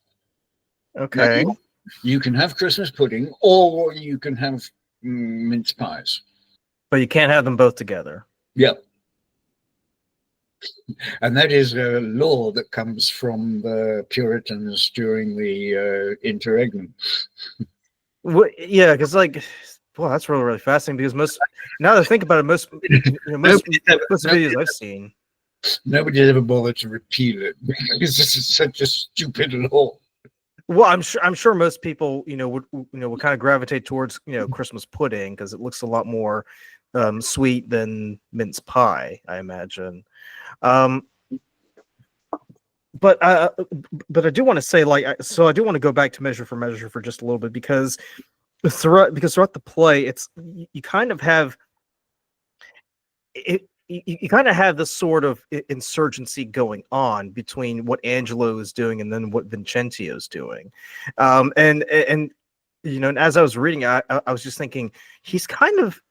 Okay. Now, you can have Christmas pudding or you can have mince pies. But you can't have them both together. Yeah. And that is a law that comes from the Puritans during the interregnum. Well, yeah, because that's really, really fascinating. Because now that I think about it, most videos I've seen, nobody ever bothered to repeal it because this is such a stupid law. Well, I'm sure most people, would kind of gravitate towards, Christmas pudding because it looks a lot more sweet than mince pie, I imagine. But I do want to say, I do want to go back to Measure for Measure for just a little bit because throughout the play, you kind of have it. You kind of have this sort of insurgency going on between what Angelo is doing and then what Vincentio is doing, and as I was reading, I was just thinking he's kind of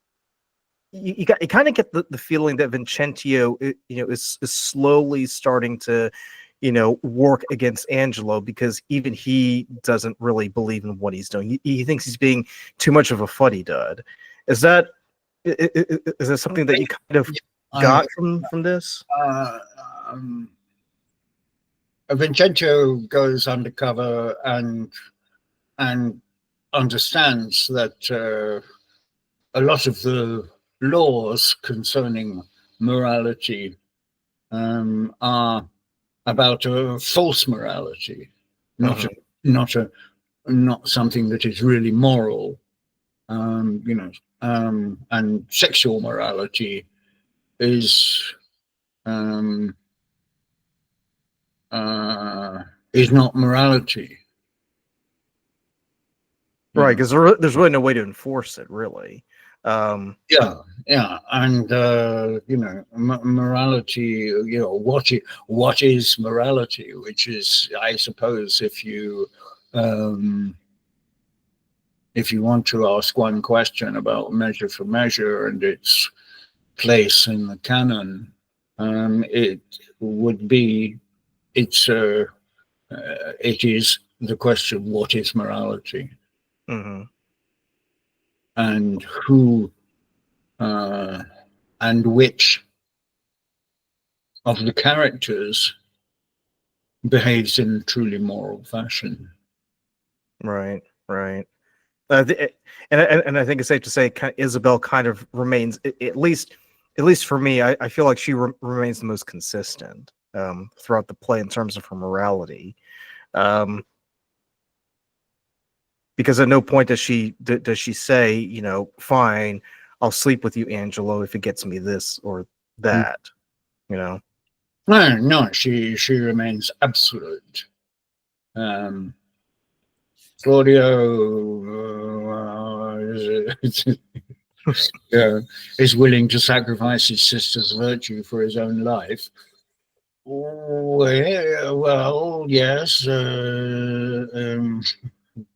you kind of get the feeling that Vincentio is slowly starting to work against Angelo because even he doesn't really believe in what he's doing. He thinks he's being too much of a fuddy-dud. Is that something that you kind of got from this? Vincentio goes undercover and understands that a lot of the laws concerning morality are about a false morality, not something that is really moral. And sexual morality is not morality. Right, because there's really no way to enforce it, really. And morality. What is morality? Which is, I suppose, if you want to ask one question about Measure for Measure and its place in the canon, it would be it is the question: what is morality? Mm-hmm. And who and which of the characters behaves in a truly moral fashion. Right, right. And I think it's safe to say Isabel kind of remains, at least for me, I feel like she remains the most consistent throughout the play in terms of her morality. Because at no point does she say, you know, fine, I'll sleep with you, Angelo, if it gets me this or that, you know. No, she remains absolute. Claudio is willing to sacrifice his sister's virtue for his own life. Well, yes.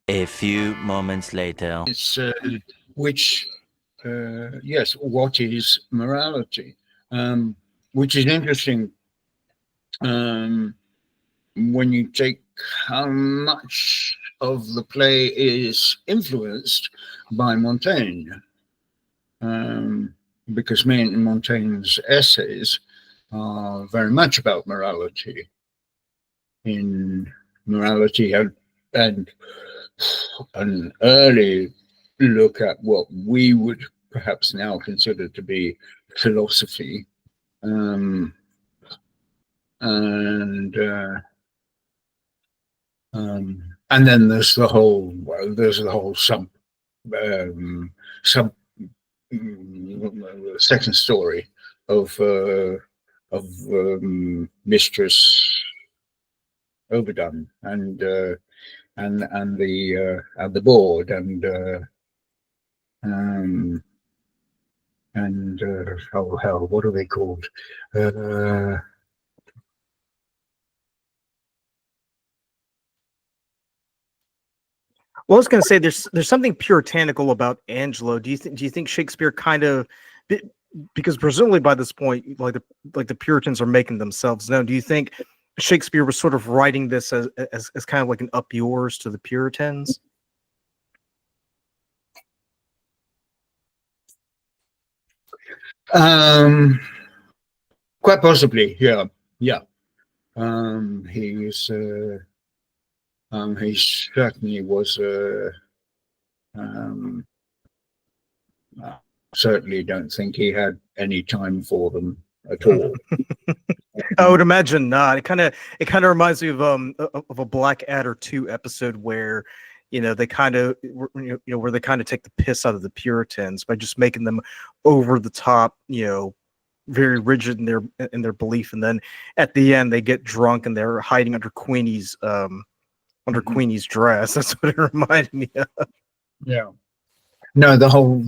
A few moments later. It's which, yes, what is morality? Which is interesting when you take how much of the play is influenced by Montaigne. Because Montaigne's essays are very much about morality. In morality and an early look at what we would perhaps now consider to be philosophy, and then there's the whole sub second story of Mistress Overdone and the board and oh hell, what are they called? Well, I was going to say there's something puritanical about Angelo. Do you think Shakespeare kind of, because presumably by this point, like the Puritans are making themselves known. Do you think Shakespeare was sort of writing this as kind of like an up yours to the Puritans? Quite possibly, yeah. He certainly was. Certainly don't think he had any time for them at all. I would imagine not. It kind of reminds me of a Blackadder 2 episode where, you know, they kind of where they kind of take the piss out of the Puritans by just making them over the top, you know, very rigid in their belief, and then at the end they get drunk and they're hiding under Queenie's Queenie's dress. That's what it reminded me of. Yeah. No, the whole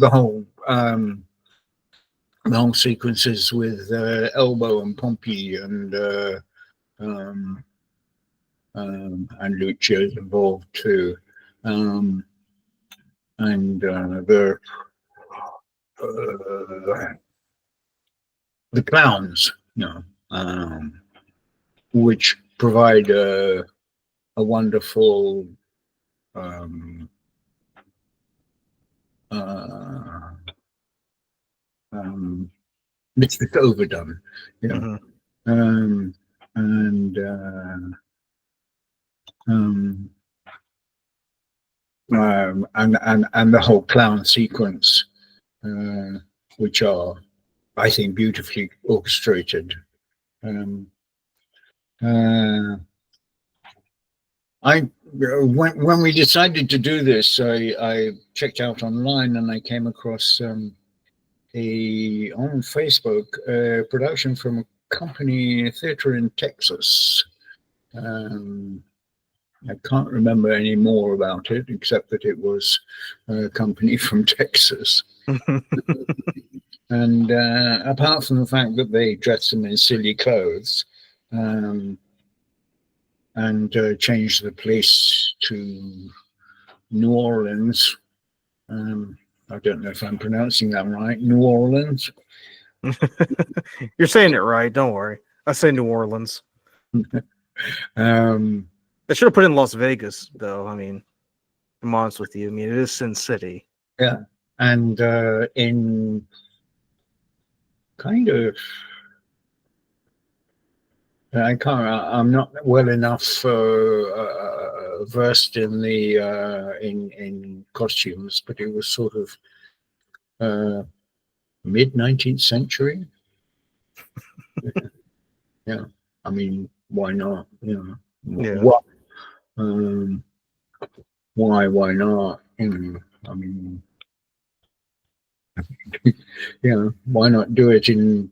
sequences with Elbow and Pompey and Lucio's involved too, and the clowns, you know, which provide a wonderful Mr. Overdone, you know, and the whole clown sequence, which are, I think, beautifully orchestrated. When we decided to do this, I checked out online and I came across on Facebook production from a company theater in Texas. I can't remember any more about it except that it was a company from Texas. And apart from the fact that they dressed them in silly clothes and changed the place to New Orleans, I don't know if I'm pronouncing that right, New Orleans. You're saying it right. Don't worry. I say New Orleans. They should have put in Las Vegas, though. I mean, I'm honest with you. I mean, it is Sin City. Yeah, and in kind of I can't. I'm not well enough versed in the in costumes, but it was sort of mid 19th century. Yeah, I mean, why not? You know, Yeah. what? Why not? You know, I mean, why not do it in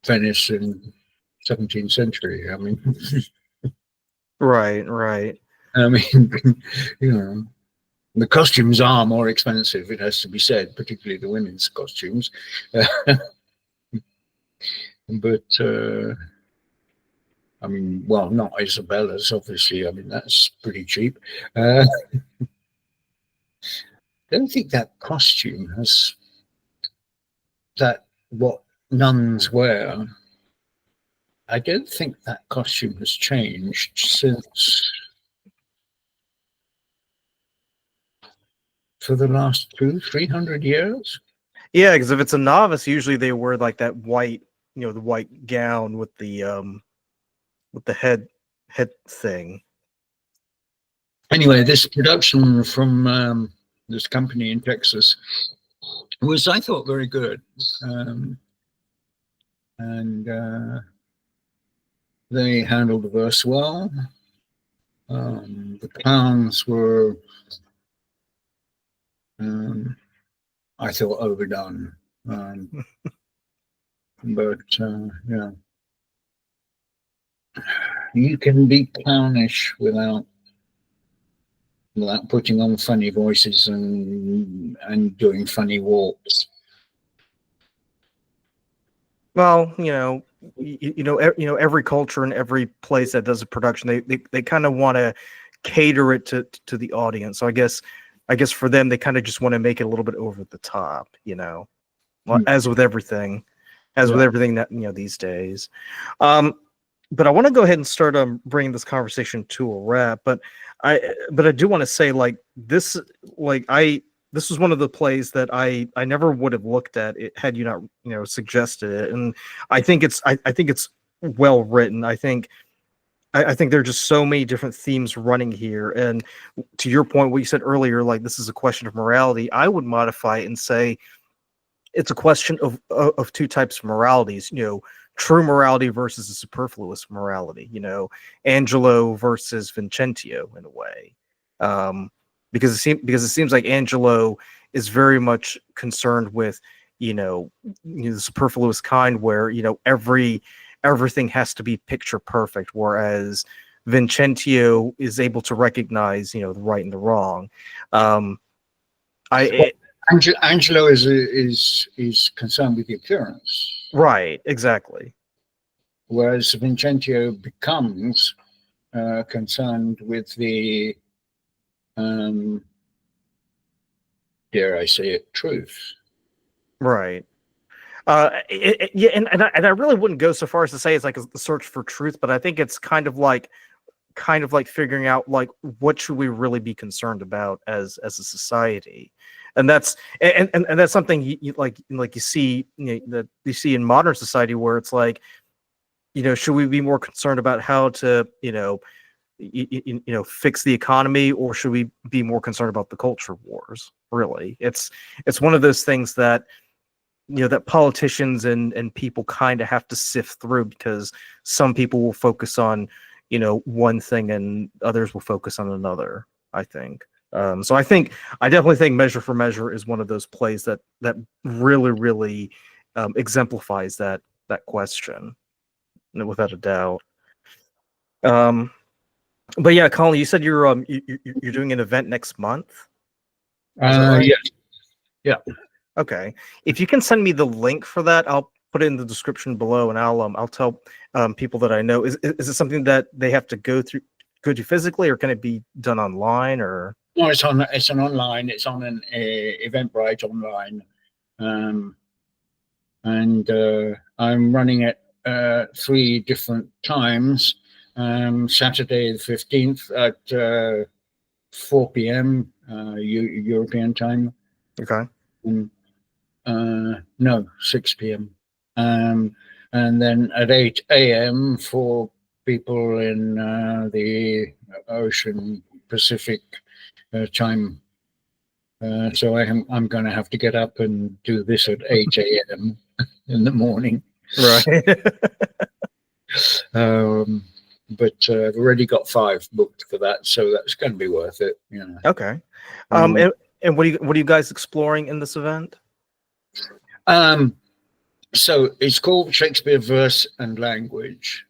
Venice in 17th century? I mean, Right, right. I mean, you know, the costumes are more expensive. It has to be said, particularly the women's costumes. But I mean, well, not Isabella's, obviously. I mean, that's pretty cheap. I don't think that costume has that what nuns wear. I don't think that costume has changed since for the last 300 years. Yeah, because if it's a novice, usually they wear like that white, the white gown with the head thing. Anyway, this production from this company in Texas was, I thought, very good. And they handled the verse well. The clowns were, I thought, overdone. But yeah, you can be clownish without putting on funny voices and doing funny walks. Well, every culture and every place that does a production, they kind of want to cater it to the audience. So I guess for them, they kind of just want to make it a little bit over the top, as with everything, that these days. But I want to go ahead and start bringing this conversation to a wrap. But I do want to say, this was one of the plays that I never would have looked at it had you not suggested it, and I think it's well written. I think there are just so many different themes running here, and to your point, what you said earlier, this is a question of morality. I would modify it and say it's a question of two types of moralities. True morality versus a superfluous morality. Angelo versus Vincentio in a way. Because it seems like Angelo is very much concerned with the superfluous kind, where everything has to be picture perfect, whereas Vincentio is able to recognize the right and the wrong. Angelo is concerned with the appearance, right, exactly, whereas Vincentio becomes concerned with the dare I say it, truth. Right. Yeah, and I really wouldn't go so far as to say it's like the search for truth, but I think it's kind of like figuring out what should we really be concerned about as a society, and that's that's something you see that you see in modern society, where it's should we be more concerned about how to fix the economy, or should we be more concerned about the culture wars? Really, it's one of those things that that politicians and people kind of have to sift through, because some people will focus on one thing and others will focus on another, I think. So I definitely think Measure for Measure is one of those plays that really exemplifies that question, without a doubt. But yeah, Colin, you said you're doing an event next month. Is that right? Yeah. Okay. If you can send me the link for that, I'll put it in the description below, and I'll tell people that I know. Is it something that they have to go to physically, or can it be done online? Or No, it's an online. It's on an Evenbrite online, and I'm running it 3 different times. Saturday the 15th at 4 p.m. European time. okay. No, 6 p.m. and then at 8 a.m. for people in the Ocean Pacific time. So I'm going to have to get up and do this at 8 a.m. in the morning. Right. But I've already got 5 booked for that, so that's going to be worth it. You know. Okay. And what are you guys exploring in this event? So it's called Shakespeare Verse and Language,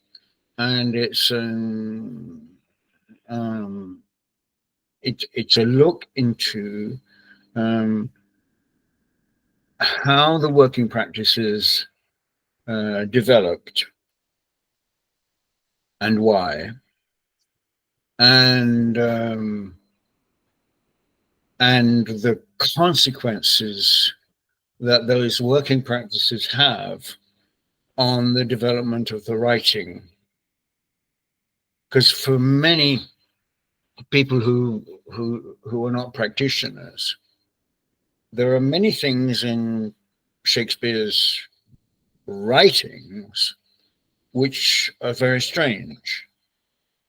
and it's it's a look into how the working practices developed and why, and the consequences that those working practices have on the development of the writing. Because for many people who are not practitioners, there are many things in Shakespeare's writings which are very strange.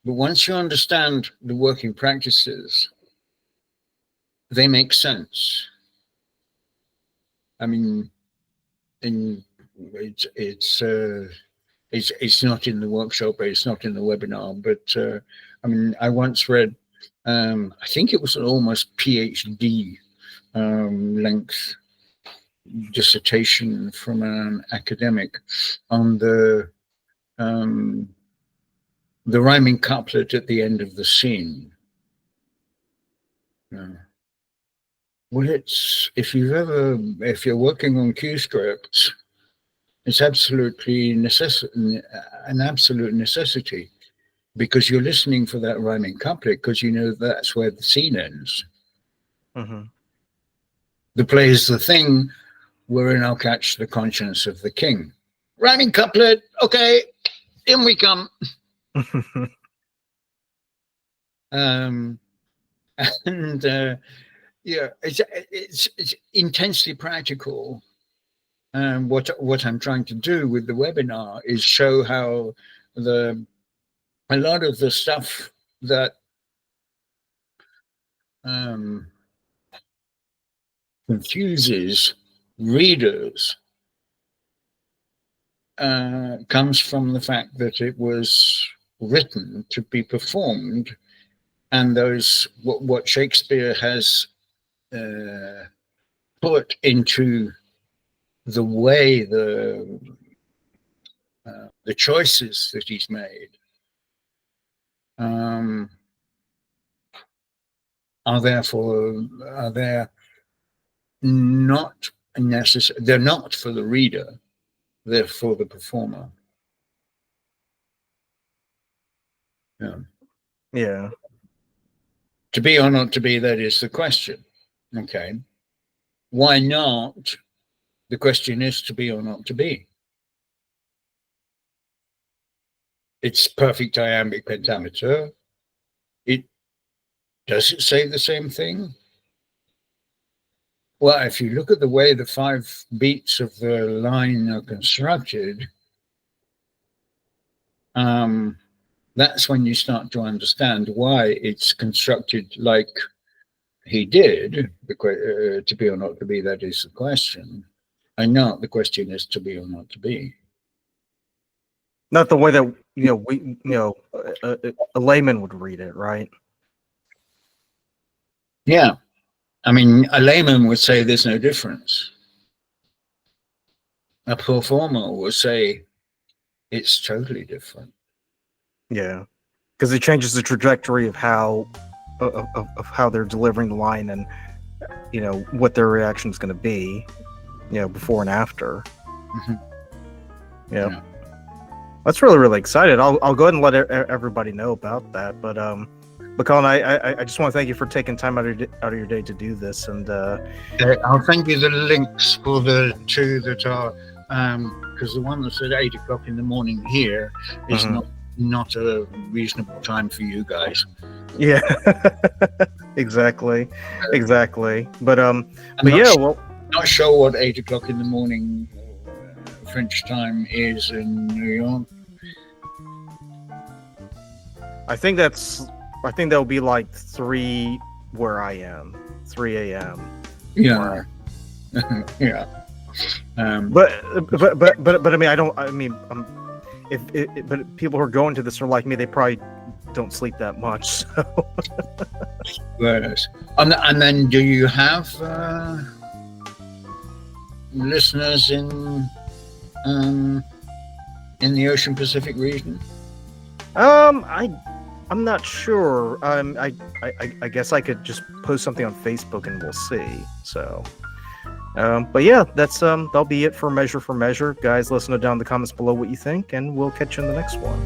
But once you understand the working practices, they make sense. I mean, it's not in the workshop, it's not in the webinar, but I mean, I once read, I think it was an almost PhD length dissertation from an academic on the rhyming couplet at the end of the scene. Well, if you're working on Q scripts, it's absolutely an absolute necessity, because you're listening for that rhyming couplet, because you know that's where the scene ends. Mm-hmm. The play is the thing wherein I'll catch the conscience of the king. Rhyming couplet, okay, in we come. Yeah, it's intensely practical. What I'm trying to do with the webinar is show how a lot of the stuff that confuses readers comes from the fact that it was written to be performed, and what Shakespeare has put into the way the choices that he's made are not necessary. They're not for the reader, they're for the performer. Yeah. To be or not to be, that is the question. Okay. Why not? The question is to be or not to be. It's perfect iambic pentameter. Does it say the same thing? Well, if you look at the way the 5 beats of the line are constructed, that's when you start to understand why it's constructed like he did. To be or not to be, that is the question. And not the question is to be or not to be. Not the way that a layman would read it, right? Yeah. I mean, a layman would say there's no difference. A performer would say it's totally different. Yeah, because it changes the trajectory of how they're delivering the line, and what their reaction is going to be, before and after. Mm-hmm. Yeah. That's really excited. I'll go ahead and let everybody know about that. But Colin, I just want to thank you for taking time out of your day to do this. And I'll send you the links for the 2 that are, because the one that's at 8 o'clock in the morning here is not a reasonable time for you guys. Yeah, exactly. But well, not sure what 8 o'clock in the morning French time is in New York? I think that'll be like 3 where I am, 3 a.m. Yeah. Yeah. But I mean, but people who are going to this are like me. They probably don't sleep that much. So. Yes. And then, do you have listeners in the Ocean Pacific region? I'm not sure. I guess I could just post something on Facebook and we'll see. So. But yeah, that'll be it for Measure for Measure. Guys, let us know down in the comments below what you think, and we'll catch you in the next one.